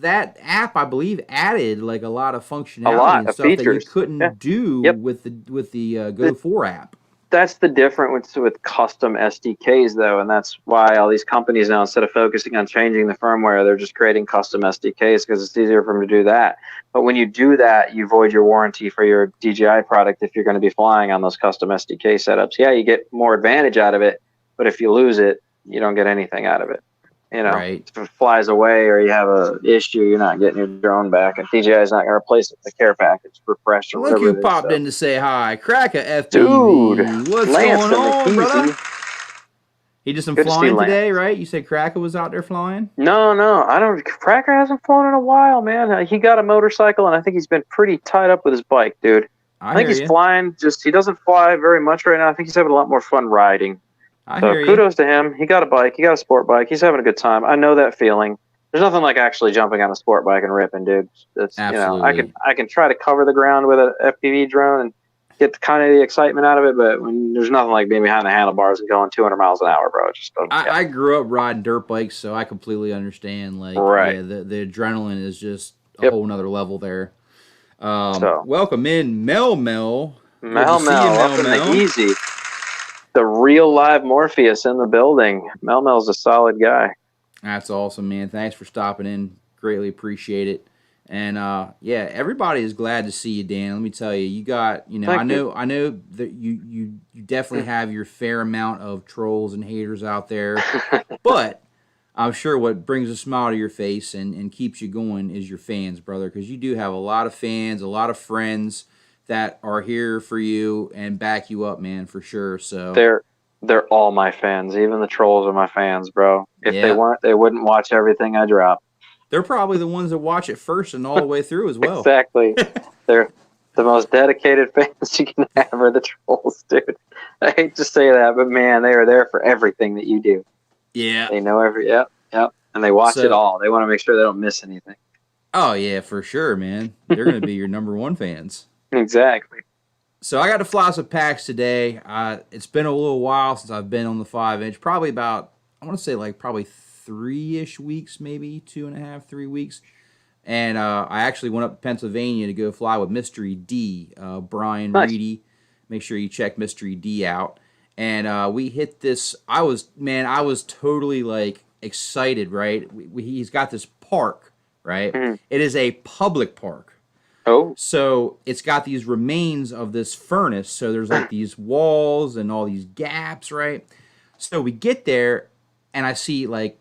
that app I believe added like a lot of A functionality lot and of stuff that you features. Yeah. couldn't do Yep. with the Go 4 app. That's the difference with custom SDKs, though, and that's why all these companies now, instead of focusing on changing the firmware, they're just creating custom SDKs because it's easier for them to do that. But when you do that, you void your warranty for your DJI product if you're going to be flying on those custom SDK setups. Yeah, you get more advantage out of it, but if you lose it, you don't get anything out of it. Right. If it flies away or you have a issue, you're not getting your drone back, and DJI is not going to replace it with a care package, refresh, or Look whatever who it is. popped in to say hi. Cracker Dude, FPV. What's Lance going in the on, brother? Keezy. He just been Good to see flying Lance. today, right? You said Cracker was out there flying? No, I don't. Cracker hasn't flown in a while, man. He got a motorcycle, and I think he's been pretty tied up with his bike, dude. I think hear he's you. flying. Just he doesn't fly very much right now. I think he's having a lot more fun riding. I So hear you. kudos to him. He got a bike. He got a sport bike. He's having a good time. I know that feeling. There's nothing like actually jumping on a sport bike and ripping, dude. It's Absolutely. I can try to cover the ground with an FPV drone and get kind of the excitement out of it, but when there's nothing like being behind the handlebars and going 200 miles an hour, bro. It just doesn't. I grew up riding dirt bikes, so I completely understand. Like, Right. yeah, the adrenaline is just a Yep. whole nother level there. So Welcome in, Mel. Mel, Mel. up in the easy. The real live Morpheus in the building. Mel's a solid guy. That's awesome, man. Thanks for stopping in. Greatly appreciate it. And yeah, everybody is glad to see you, Dan. Let me tell you, you got, Thank you. I know that you definitely have your fair amount of trolls and haters out there, but I'm sure what brings a smile to your face and keeps you going is your fans, brother, because you do have a lot of fans, a lot of friends that are here for you and back you up, man, for sure. So They're all my fans. Even the trolls are my fans, bro. If Yeah. they weren't, they wouldn't watch everything I drop. they're probably the ones that watch it first and all the way through as well. Exactly. They're the most dedicated fans you can have are the trolls, dude. I hate to say that, but man, they are there for everything that you do. Yeah. They know yep. And they watch So- it all. They want to make sure they don't miss anything. Oh, yeah, for sure, man. They're going to be your number one fans. Exactly. So I got to fly some packs today. It's been a little while since I've been on the 5-inch. Probably about, I want to say like probably 3-ish weeks, maybe 2.5, 3 weeks. And I actually went up to Pennsylvania to go fly with Mystery D, Brian Nice. Reedy. Make sure you check Mystery D out. And we hit this. I was totally like excited, right? He's got this park, right? Mhm. It is a public park. Oh, So it's got these remains of this furnace. So there's like these walls and all these gaps, right? So we get there, and I see like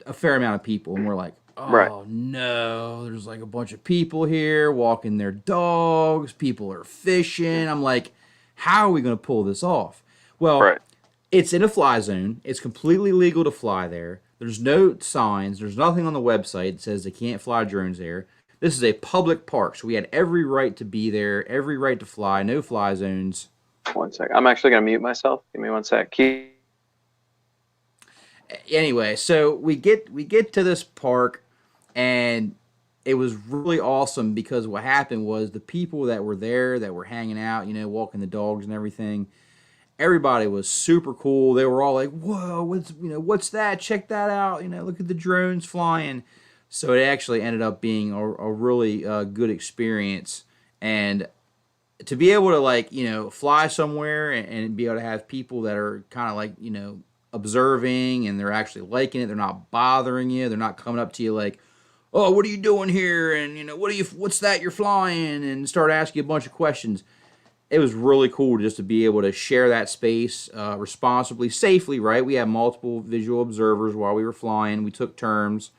a fair amount of people, and we're like, oh Right. no, there's like a bunch of people here walking their dogs. People are fishing. I'm like, how are we going to pull this off? Well, right. it's in a fly zone. It's completely legal to fly there. There's no signs. There's nothing on the website that says they can't fly drones there. This is a public park, so we had every right to be there, every right to fly, no fly zones. 1 sec. I'm actually going to mute myself. Give me 1 sec. Anyway, so we get to this park, and it was really awesome because what happened was the people that were there, that were hanging out, walking the dogs and everything, everybody was super cool. They were all like, whoa, what's that? Check that out. Look at the drones flying. So it actually ended up being a really good experience. And to be able to fly somewhere and be able to have people that are kind of observing, and they're actually liking it. They're not bothering you. They're not coming up to you like, oh, what are you doing here? And what's that you're flying? And start asking you a bunch of questions. It was really cool just to be able to share that space responsibly, safely, right? We had multiple visual observers while we were flying. We took turns.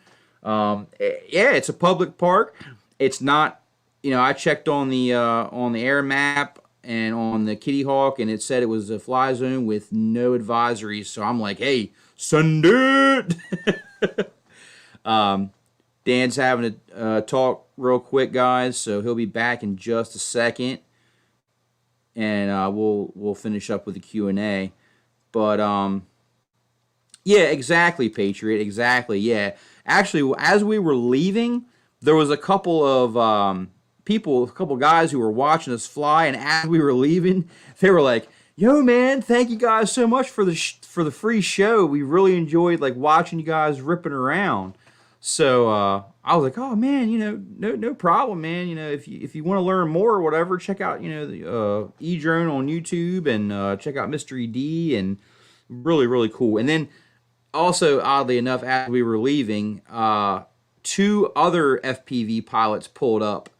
Yeah, it's a public park. It's not, I checked on the air map and on the Kitty Hawk, and it said it was a fly zone with no advisories. So I'm like, hey, send it. Dan's having a talk real quick, guys. So he'll be back in just a second, and we'll finish up with the Q&A. But yeah, exactly, Patriot, exactly, yeah. Actually, as we were leaving, there was a couple of people, a couple guys who were watching us fly, and as we were leaving, they were like, Yo, man, thank you guys so much for the free show. We really enjoyed like watching you guys ripping around. So I was like, oh man, no problem, man. If you want to learn more or whatever, check out the E-Drone on YouTube and check out Mystery D and really really cool. And then also oddly enough, as we were leaving, two other FPV pilots pulled up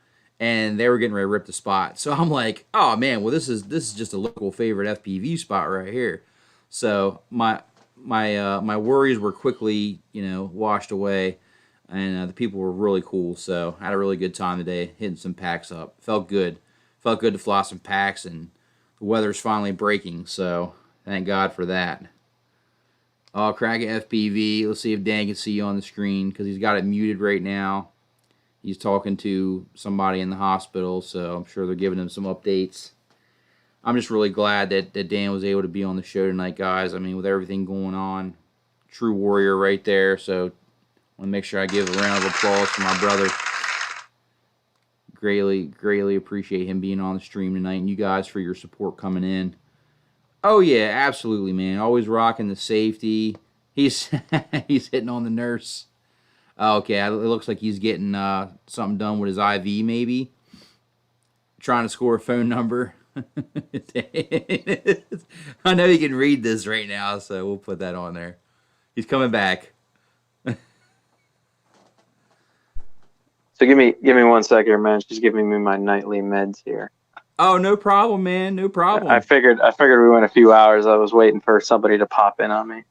and they were getting ready to rip the spot. So I'm like, oh man, well this is just a local favorite FPV spot right here. So my worries were quickly washed away, and the people were really cool. So I had a really good time today hitting some packs up. Felt good to fly some packs, and the weather's finally breaking. So thank God for that. Oh, Kraken FPV. Let's see if Dan can see you on the screen because he's got it muted right now. He's talking to somebody in the hospital, so I'm sure they're giving him some updates. I'm just really glad that Dan was able to be on the show tonight, guys. I mean, with everything going on, true warrior right there. So I want to make sure I give a round of applause to my brother. Greatly appreciate him being on the stream tonight, and you guys for your support coming in. Oh yeah, absolutely, man. Always rocking the safety. He's he's hitting on the nurse. Okay, it looks like he's getting something done with his IV, maybe. Trying to score a phone number. I know he can read this right now, so we'll put that on there. He's coming back. So give me 1 second here, man. She's giving me my nightly meds here. Oh, no problem, man. No problem. I figured we went a few hours. I was waiting for somebody to pop in on me.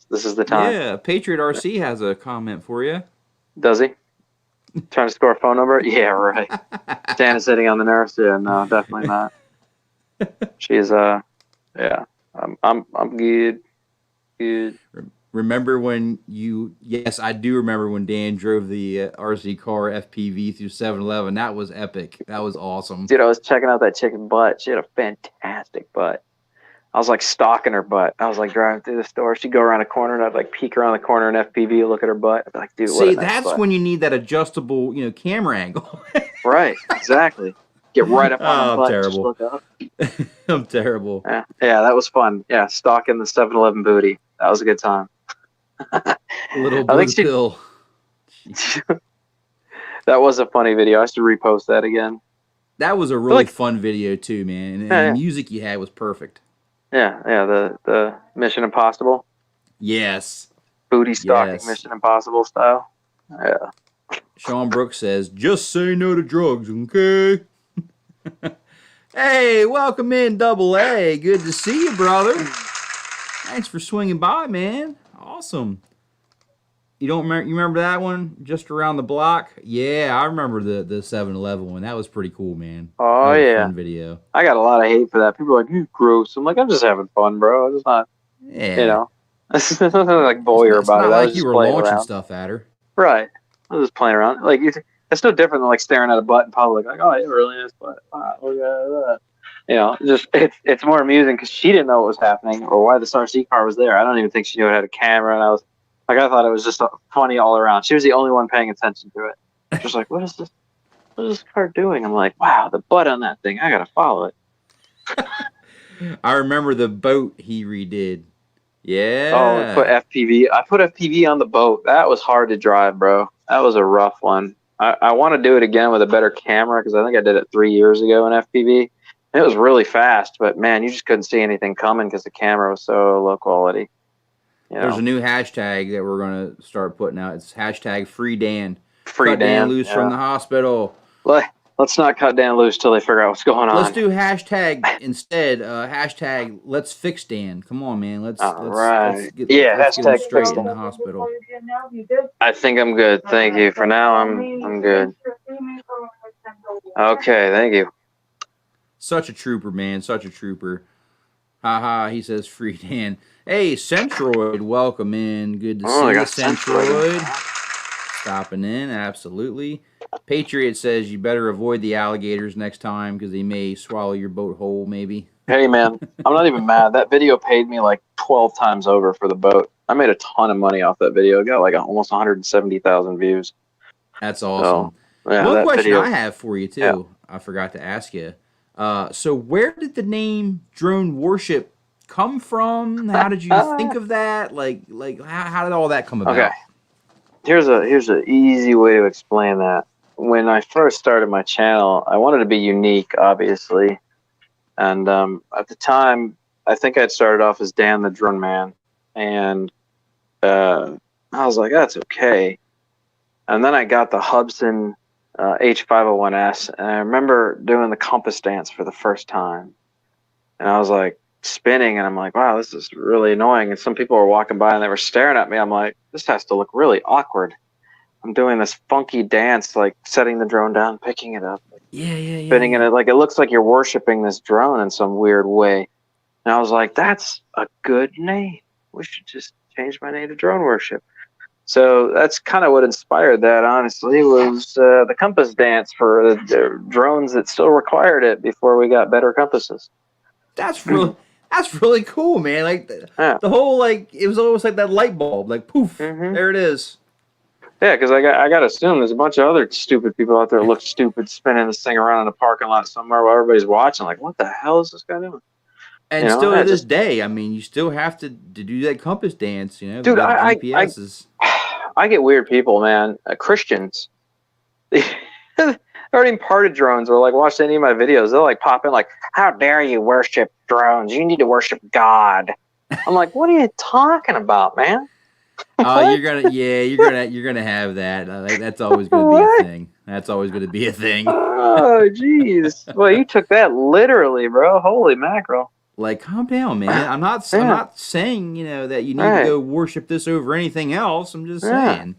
This is the time. Yeah, Patriot RC has a comment for you. Does he? Trying to score a phone number? Yeah, right. Dan is sitting on the nurse. Yeah, no, definitely not. She's yeah. I'm good. Good. Remember when yes, I do remember when Dan drove the RC car FPV through 7-Eleven. That was epic. That was awesome. Dude, I was checking out that chicken butt. She had a fantastic butt. I was like stalking her butt. I was like driving through the store. She'd go around a corner and I'd like peek around the corner in FPV, look at her butt. I'd be like, dude, what a nice that's butt. when you need that adjustable, camera angle. Right, exactly. Get right up on the butt. Terrible. Just look up. I'm terrible. Yeah, that was fun. Yeah, stalking the 7-Eleven booty. That was a good time. Little blue pill. That was a funny video. I should repost that again. That was a really fun video too, man. And the music you had was perfect. Yeah, the Mission Impossible. Yes. Booty stalking Mission Impossible style. Yeah. Sean Brooks says, just say no to drugs, okay? Hey, welcome in, Double A. Good to see you, brother. Thanks for swinging by, man. Awesome. You remember that one? Just around the block? Yeah, I remember the 7-Eleven one. That was pretty cool, man. Oh, yeah. Fun video. I got a lot of hate for that. People are like, you gross. I'm like, I'm just having fun, bro. I'm just not, There's nothing like voyeur about it. Not I like was you just were playing launching around. stuff at her. Right. I was just playing around. Like, it's no different than like staring at a butt in public. Like, oh, it really is butt. Wow, look at that. Just it's more amusing because she didn't know what was happening or why this RC car was there. I don't even think she knew it had a camera, and I thought it was just funny all around. She was the only one paying attention to it. Just like, what is this car doing? I'm like, wow, the butt on that thing. I gotta follow it. I remember the boat he redid. Yeah. Oh, I put FPV on the boat. That was hard to drive, bro. That was a rough one. I want to do it again with a better camera because I think I did it 3 years ago in FPV. It was really fast, but man, you just couldn't see anything coming because the camera was so low quality. There's a new hashtag that we're going to start putting out. It's hashtag Free Dan. Free Cut Dan loose from the hospital. Let's not cut Dan loose till they figure out what's going on. Let's do hashtag instead. Hashtag Let's Fix Dan. Come on, man. Let's get him straight in the hospital. I think I'm good. Thank you. For now, I'm good. Okay, thank you. Such a trooper, man. Such a trooper. Haha, he says Free Dan. Hey, Centroid, welcome in. Good to see you, Centroid. Stopping in, absolutely. Patriot says you better avoid the alligators next time because they may swallow your boat whole, maybe. Hey, man, I'm not even mad. That video paid me like 12 times over for the boat. I made a ton of money off that video. Got like almost 170,000 views. That's awesome. So, One question I have for you, too, I forgot to ask you. So where did the name drone worship come from? How did you think of that? Like how did all that come Okay, about? here's a easy way to explain that. When I first started my channel, I wanted to be unique, obviously, and at the time, I think I'd started off as Dan the Drone Man, and I was like, that's okay. And then I got the Hubsan H501S, and I remember doing the compass dance for the first time. And I was like spinning, and I'm like, wow, this is really annoying. And some people were walking by, and they were staring at me. I'm like, this has to look really awkward. I'm doing this funky dance, like setting the drone down, picking it up, Yeah. spinning in it. Like it looks like you're worshiping this drone in some weird way. And I was like, that's a good name. We should just change my name to Drone Worship. So that's kind of what inspired that, honestly, was the compass dance for the drones that still required it before we got better compasses. That's really cool, man. Like Yeah. the whole like it was almost like that light bulb, like poof, there it is. Yeah, because I got to assume there's a bunch of other stupid people out there that look stupid spinning this thing around in a parking lot somewhere while everybody's watching. Like, what the hell is this guy doing? And still to this day, I mean, you still have to do that compass dance, you know. Dude, GPSs. I get weird people, man. Christians, they aren't even part of drones or like watch any of my videos. They'll like pop in like, "How dare you worship drones? You need to worship God." I'm like, what are you talking about, man? Oh, you're gonna have that. Like, that's always gonna be a thing. That's always gonna be a thing. Oh, jeez. Well, you took that literally, bro. Holy mackerel. Like, calm down, man. I'm not saying, you know, that you need to go worship this over anything else. I'm just saying.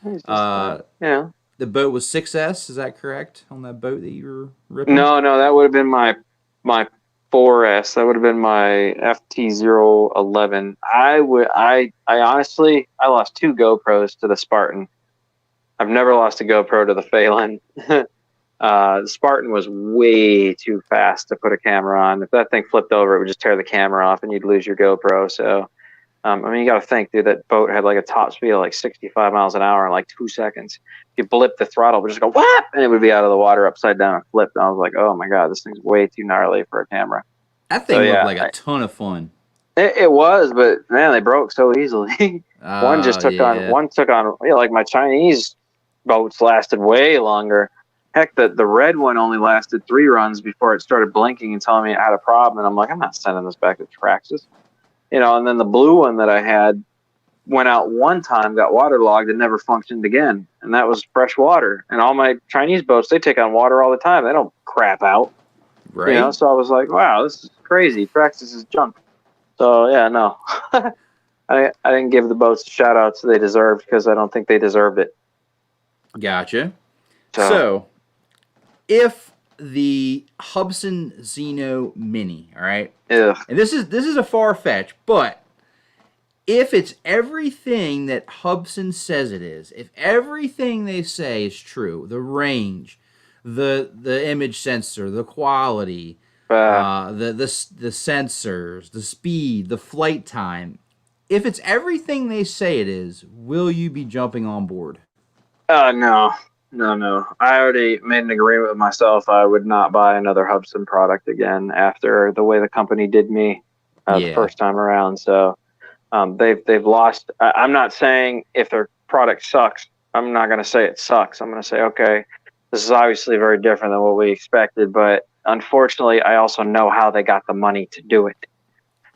Yeah. The boat was 6S, is that correct? On that boat that you were ripping? No, that would have been my 4S. That would have been my FT011. I honestly lost 2 GoPros to the Spartan. I've never lost a GoPro to the Phelan. The Spartan was way too fast to put a camera on. If that thing flipped over, it would just tear the camera off and you'd lose your GoPro. So, I mean, you got to think, dude, that boat had like a top speed of like 65 miles an hour in like 2 seconds. If you blip the throttle, it would just go whap, and it would be out of the water upside down and flipped. And I was like, oh my God, this thing's way too gnarly for a camera. That thing looked like a ton of fun. It was, but man, they broke so easily. One took on, like my Chinese boats lasted way longer. Heck, the red one only lasted 3 runs before it started blinking and telling me it had a problem. And I'm like, I'm not sending this back to Traxxas. You know, and then the blue one that I had went out one time, got waterlogged, and never functioned again. And that was fresh water. And all my Chinese boats, they take on water all the time. They don't crap out. Right. You know, so I was like, wow, this is crazy. Traxxas is junk. So, yeah, no. I didn't give the boats the shout-outs they deserved because I don't think they deserved it. Gotcha. So if the Hubsan Xeno Mini, all right? Ugh. And this is a far fetch, but if it's everything that Hubsan says it is, if everything they say is true, the range, the image sensor, the quality, the sensors, the speed, the flight time, if it's everything they say it is, will you be jumping on board? No. I already made an agreement with myself. I would not buy another Hubsan product again after the way the company did me the first time around. So they've lost. I'm not saying if their product sucks. I'm not going to say it sucks. I'm going to say, okay, this is obviously very different than what we expected. But unfortunately, I also know how they got the money to do it.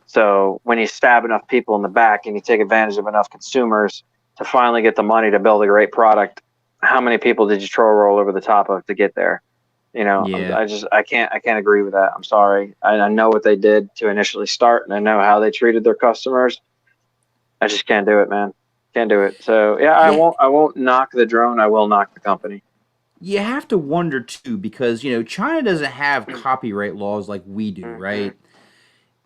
So when you stab enough people in the back and you take advantage of enough consumers to finally get the money to build a great product, how many people did you roll over the top of to get there? You know, I can't agree with that. I'm sorry. I know what they did to initially start, and I know how they treated their customers. I just can't do it, man. Can't do it. So I won't knock the drone. I will knock the company. You have to wonder too, because you know China doesn't have copyright laws like we do, right?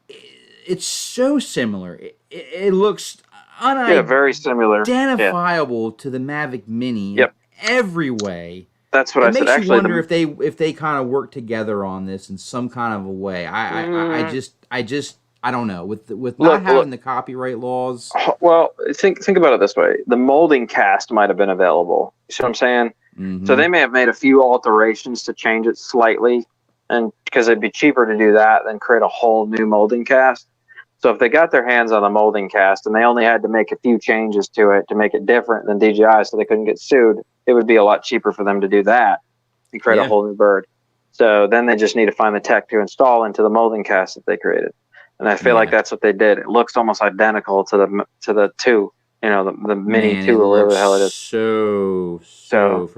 It's so similar. It looks very similar, identifiable to the Mavic Mini. Yep. Every way. That's what I said. It makes Actually, you wonder if they kind of work together on this in some kind of a way. I don't know with not having the copyright laws. Well, think about it this way: the molding cast might have been available. You see what I'm saying? Mm-hmm. So they may have made a few alterations to change it slightly, and because it'd be cheaper to do that than create a whole new molding cast. So if they got their hands on the molding cast and they only had to make a few changes to it to make it different than DJI so they couldn't get sued, it would be a lot cheaper for them to do that and create a whole new bird. So then they just need to find the tech to install into the molding cast that they created. And I feel like that's what they did. It looks almost identical to the 2, the Mini 2 or whatever the hell it is. So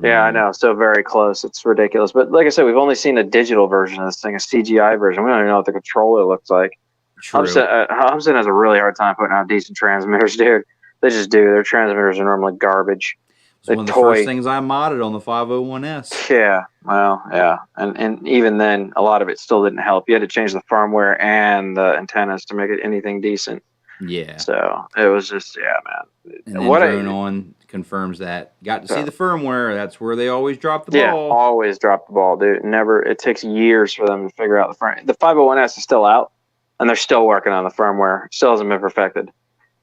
yeah, I know. So very close. It's ridiculous. But like I said, we've only seen a digital version of this thing, a CGI version. We don't even know what the controller looks like. Hubson has a really hard time putting out decent transmitters, dude. They just do. Their transmitters are normally garbage. It's one of the first things I modded on the 501S. Yeah, well, yeah. And even then, a lot of it still didn't help. You had to change the firmware and the antennas to make it anything decent. Yeah. So it was just, yeah, man. And then Drone On confirms that. Got to see the firmware. That's where they always drop the ball. Yeah, always drop the ball, dude. It takes years for them to figure out the firmware. The 501S is still out, and they're still working on the firmware. Still hasn't been perfected.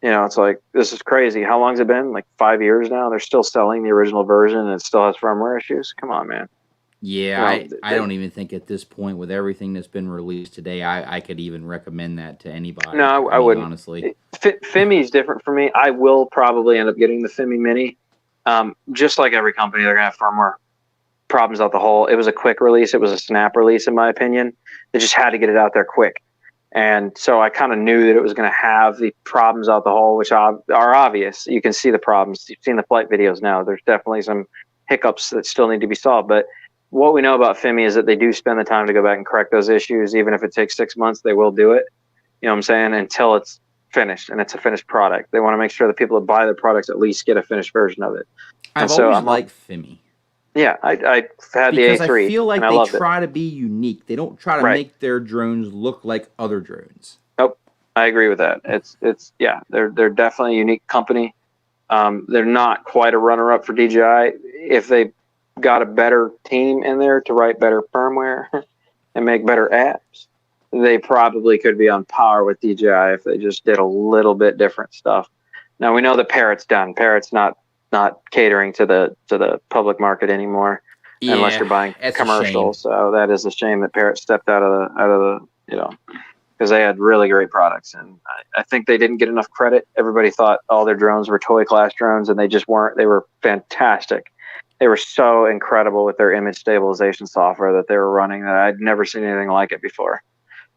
It's like, this is crazy. How long's it been? Like 5 years now? They're still selling the original version and it still has firmware issues? Come on, man. Yeah, I don't even think at this point, with everything that's been released today, I could even recommend that to anybody. No, I wouldn't. Honestly. FIMI is different for me. I will probably end up getting the FIMI Mini. Just like every company, they're going to have firmware problems out the hole. It was a quick release. It was a snap release, in my opinion. They just had to get it out there quick. And so I kind of knew that it was going to have the problems out the hole, which are obvious. You can see the problems. You've seen the flight videos now. There's definitely some hiccups that still need to be solved. But what we know about FIMI is that they do spend the time to go back and correct those issues. Even if it takes 6 months, they will do it. You know what I'm saying? Until it's finished and it's a finished product. They want to make sure the people that buy the products at least get a finished version of it. I've always liked FIMI. Yeah, I had the A3. Because I feel like they try to be unique. They don't try to make their drones look like other drones. Nope, I agree with that. They're definitely a unique company. They're not quite a runner-up for DJI. If they got a better team in there to write better firmware and make better apps, they probably could be on par with DJI if they just did a little bit different stuff. Now we know that Parrot's done. Parrot's not catering to the public market anymore, unless you're buying commercial. So that is a shame that Parrot stepped out of the because they had really great products, and I think they didn't get enough credit. Everybody thought all their drones were toy class drones, and they just weren't. They were fantastic. They were so incredible with their image stabilization software that they were running that I'd never seen anything like it before.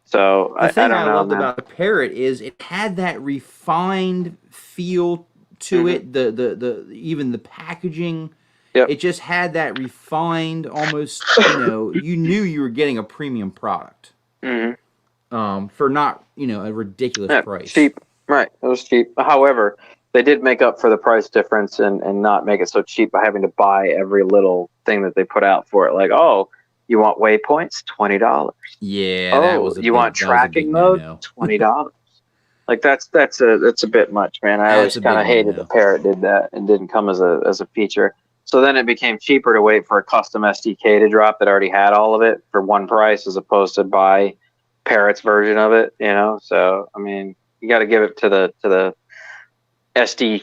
So the thing I loved about the Parrot is it had that refined feel to it, the even the packaging, it just had that refined, almost, you knew you were getting a premium product for not, a ridiculous price. Cheap, right? It was cheap. However, they did make up for the price difference and not make it so cheap by having to buy every little thing that they put out for it. Like, oh, you want waypoints? $20. Yeah. That was you want tracking mode? $20. Like that's a bit much, man. I always kind of hated the Parrot did that and didn't come as a feature. So then it became cheaper to wait for a custom SDK to drop that already had all of it for one price, as opposed to buy Parrot's version of it. So I mean, you got to give it to the SD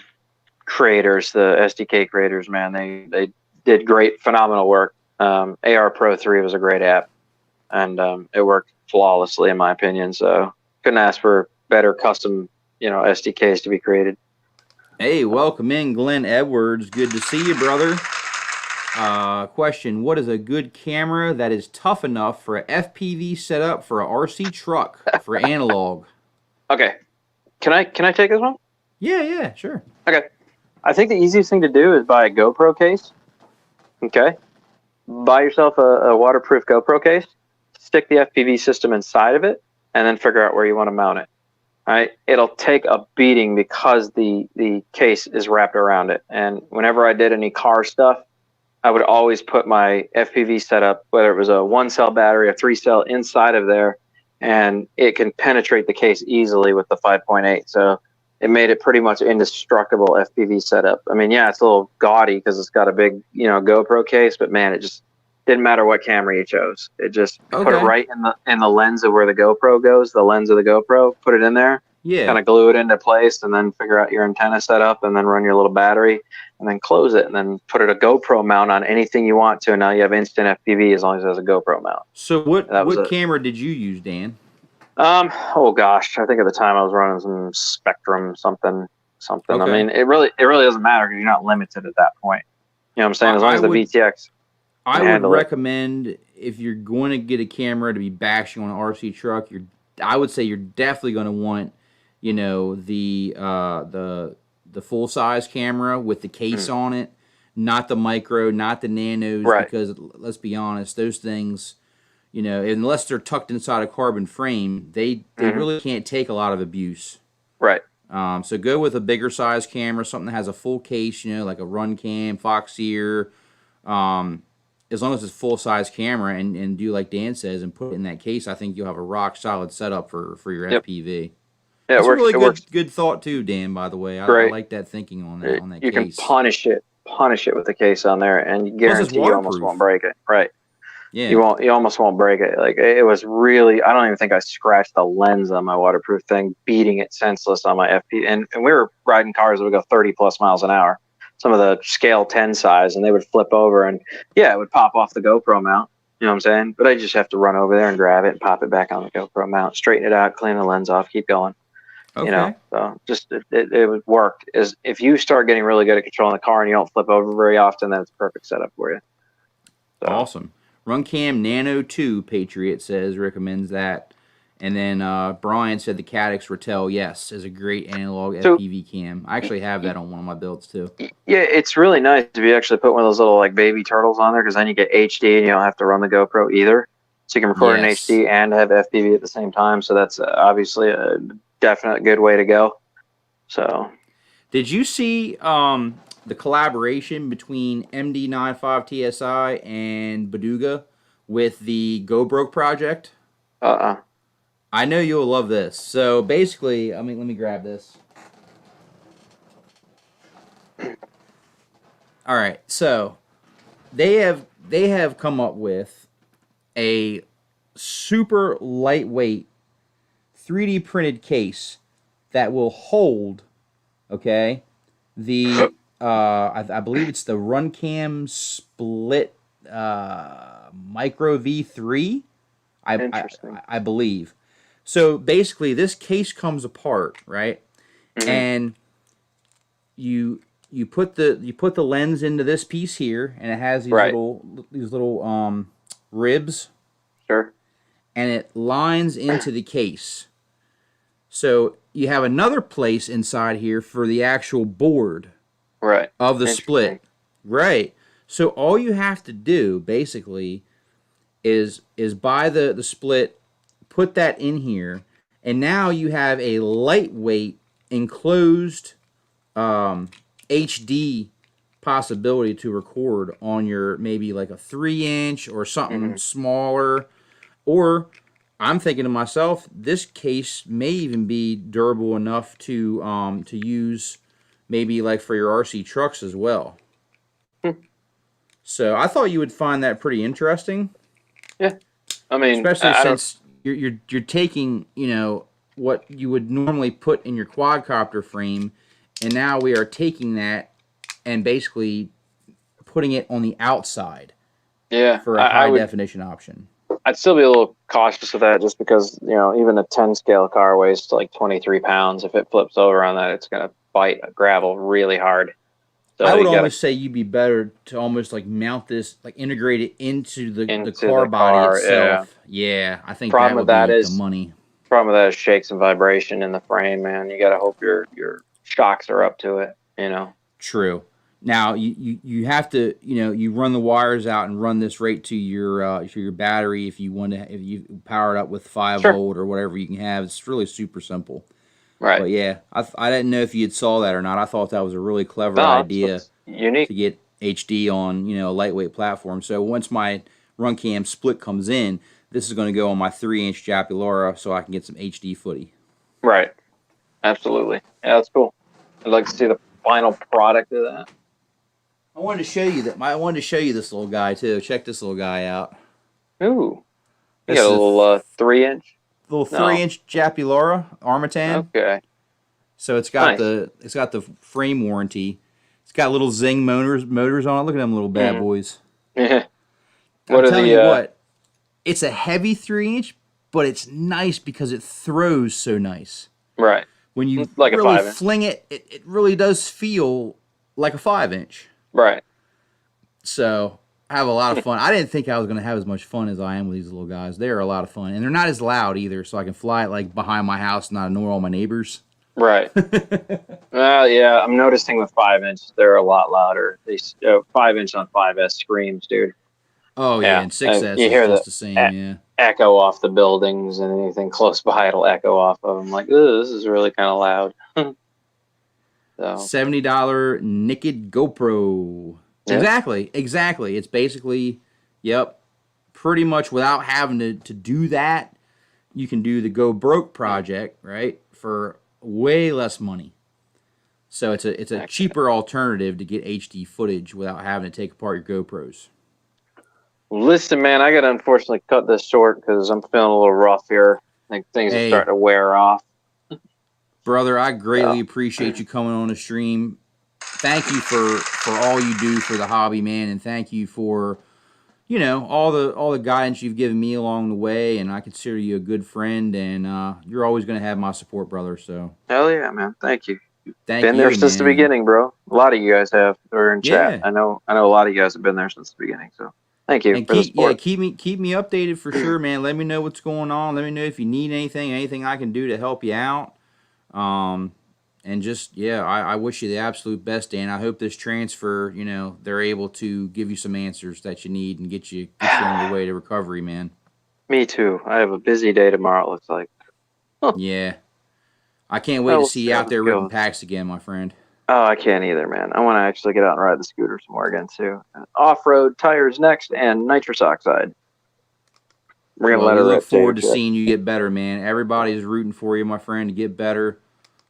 creators, the SDK creators, man. They did great, phenomenal work. AR Pro 3 was a great app, and it worked flawlessly in my opinion. So couldn't ask for better custom, SDKs to be created. Hey, welcome in, Glenn Edwards. Good to see you, brother. Question: what is a good camera that is tough enough for a FPV setup for a RC truck for analog? Okay, can I take this one? Yeah, sure. Okay, I think the easiest thing to do is buy a GoPro case. Okay, buy yourself a waterproof GoPro case. Stick the FPV system inside of it, and then figure out where you want to mount it. All right, it'll take a beating because the case is wrapped around it. And whenever I did any car stuff, I would always put my FPV setup, whether it was a 1-cell battery or 3-cell, inside of there, and it can penetrate the case easily with the 5.8. So it made it pretty much indestructible FPV setup. I mean, yeah, it's a little gaudy because it's got a big, GoPro case, but man, it just didn't matter what camera you chose. It just put it right in the lens of where the GoPro goes, the lens of the GoPro, put it in there, kind of glue it into place, and then figure out your antenna setup, and then run your little battery. and then close it, and then put a GoPro mount on anything you want to, and now you have instant FPV as long as it has a GoPro mount. So what camera did you use, Dan? Oh gosh, I think at the time I was running some Spectrum something. Okay. I mean, it really doesn't matter because you're not limited at that point. You know what I'm saying? As long as the VTX. I would recommend if you're going to get a camera to be bashing on an RC truck, I would say you're definitely going to want, you know, the full size camera with the case on it, not the micro, not the nanos, because let's be honest, those things, you know, unless they're tucked inside a carbon frame, they really can't take a lot of abuse. Right. So go with a bigger size camera, something that has a full case, you know, like a Run Cam, Foxeer, as long as it's full size camera, and do like Dan says and put it in that case. I think you'll have a rock solid setup for your FPV. Yeah, that's a really good thought too, Dan. By the way, I like that thinking on that case. You can punish it with the case on there, and you guarantee you almost won't break it. Right. Yeah. You almost won't break it. Like, it was really, I don't even think I scratched the lens on my waterproof thing, beating it senseless on my FP. And we were riding cars that would go 30 plus miles an hour, some of the scale 10 size, and they would flip over, and it would pop off the GoPro mount. You know what I'm saying? But I just have to run over there and grab it and pop it back on the GoPro mount, straighten it out, clean the lens off, keep going. Okay. You know, so just it would work. Is if you start getting really good at controlling the car and you don't flip over very often, then it's a perfect setup for you. So. Awesome. Runcam Nano 2, Patriot says, recommends that. And then Brian said the Cadix Ratel, yes, is a great analog FPV cam. I actually have that on one of my builds too. Yeah, it's really nice if you actually put one of those little like baby turtles on there, because then you get HD and you don't have to run the GoPro either. So you can record in HD and have FPV at the same time. So that's obviously a definite good way to go. So, did you see the collaboration between MD95 TSI and Baduga with the GoBroke project? I know you'll love this. So basically, let me grab this. All right, so they have come up with a super lightweight 3D printed case that will hold, okay, the I believe it's the Runcam Split Micro V3. I believe. So basically, this case comes apart, right? And you put the lens into this piece here, and it has these little ribs. Sure. And it lines into the case. So you have another place inside here for the actual board. Right. Of the split. Right. So all you have to do basically is buy the split, put that in here, and now you have a lightweight enclosed HD possibility to record on your maybe like a 3-inch or something smaller. Or I'm thinking to myself, this case may even be durable enough to use maybe like for your RC trucks as well. So I thought you would find that pretty interesting. Yeah, I mean, especially since you're taking, you know, what you would normally put in your quadcopter frame, and now we are taking that and basically putting it on the outside. Yeah, for a high definition option. I'd still be a little cautious of that, just because, you know, even a 10 scale car weighs like 23 pounds. If it flips over on that, it's going to bite gravel really hard. So I would almost say you'd be better to almost like mount this, like integrate it into the car body itself. Yeah, I think that would be the money. Problem with that is shakes and vibration in the frame, man. You got to hope your shocks are up to it, you know. True. Now you have to, you know, you run the wires out and run this right to your battery if you power it up with 5 volt or whatever you can have. It's really super simple. Right. But yeah, I didn't know if you saw that or not. I thought that was a really clever idea unique to get HD on, you know, a lightweight platform. So once my Runcam Split comes in, this is going to go on my 3-inch Japulora so I can get some HD footy. Right. Absolutely. Yeah, that's cool. I'd like to see the final product of that. I wanted to show you that. I wanted to show you this little guy too. Check this little guy out. Ooh, you got a little 3-inch. Little 3-inch Japulora Armatan. Okay. So it's got the frame warranty. It's got little Zing motors on it. Look at them little bad boys. Yeah. I'm telling you what, it's a heavy 3-inch, but it's nice because it throws so nice. Right. When you like really a 5-inch. fling it, it really does feel like a 5-inch. Right. So I have a lot of fun. I didn't think I was going to have as much fun as I am with these little guys. They are a lot of fun. And they're not as loud either, so I can fly it like behind my house and not annoy all my neighbors. Right. Yeah, I'm noticing with 5-inch, they're a lot louder. They 5-inch on 5S screams, dude. Oh, yeah, and 6S you is hear just the same, yeah. Echo off the buildings, and anything close by it'll echo off of them. Like, this is really kind of loud. So. $70 naked GoPro. Yeah. Exactly. It's basically, pretty much without having to do that, you can do the Go Broke project, right, for way less money. So it's a cheaper alternative to get HD footage without having to take apart your GoPros. Listen, man, I got to unfortunately cut this short because I'm feeling a little rough here. I think things are starting to wear off. Brother, I greatly appreciate you coming on the stream. Thank you for all you do for the hobby, man, and thank you for, all the guidance you've given me along the way, and I consider you a good friend, and you're always going to have my support, brother. So hell yeah, man. Thank you. Thank you, been there since the beginning, bro. A lot of you guys have, or in chat. Yeah. I know a lot of you guys have been there since the beginning, so thank you for the support. Keep me updated for sure, man. Let me know what's going on. Let me know if you need anything I can do to help you out. And just, I wish you the absolute best, Dan. I hope this transfer, they're able to give you some answers that you need and get you on your way to recovery, man. Me too. I have a busy day tomorrow, it looks like. Yeah. I can't wait to see you out there ripping packs again, my friend. Oh, I can't either, man. I want to actually get out and ride the scooter some more again, too. Off-road tires next and nitrous oxide. We're going to let it rip. Look forward to seeing you get better, man. Everybody's rooting for you, my friend, to get better.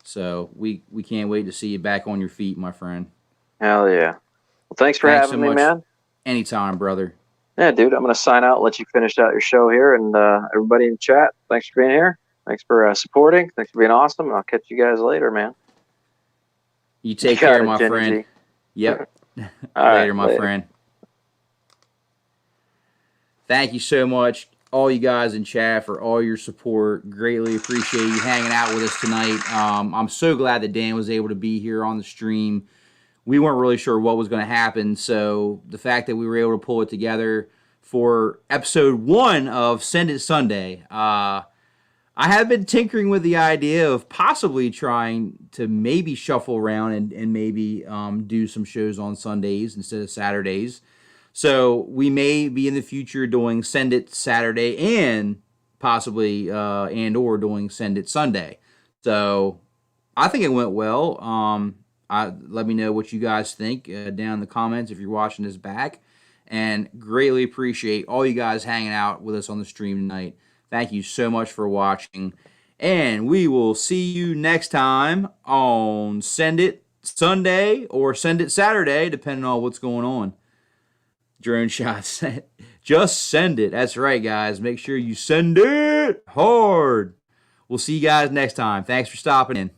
So we can't wait to see you back on your feet, my friend. Hell yeah. Well, thanks for having me, man. Anytime, brother. Yeah, dude. I'm going to sign out and let you finish out your show here. And everybody in chat, thanks for being here. Thanks for supporting. Thanks for being awesome. And I'll catch you guys later, man. You take care, my friend. Yep. Later, my friend. Thank you so much, all you guys in chat, for all your support. Greatly appreciate you hanging out with us tonight. I'm so glad that Dan was able to be here on the stream. We weren't really sure what was going to happen, so the fact that we were able to pull it together for episode 1 of Send It Sunday, I have been tinkering with the idea of possibly trying to maybe shuffle around and maybe do some shows on Sundays instead of Saturdays. So we may be in the future doing Send It Saturday and possibly or doing Send It Sunday. So I think it went well. Let me know what you guys think down in the comments if you're watching this back. And greatly appreciate all you guys hanging out with us on the stream tonight. Thank you so much for watching. And we will see you next time on Send It Sunday or Send It Saturday, depending on what's going on. Drone shots. Just send it. That's right, guys. Make sure you send it hard. We'll see you guys next time. Thanks for stopping in.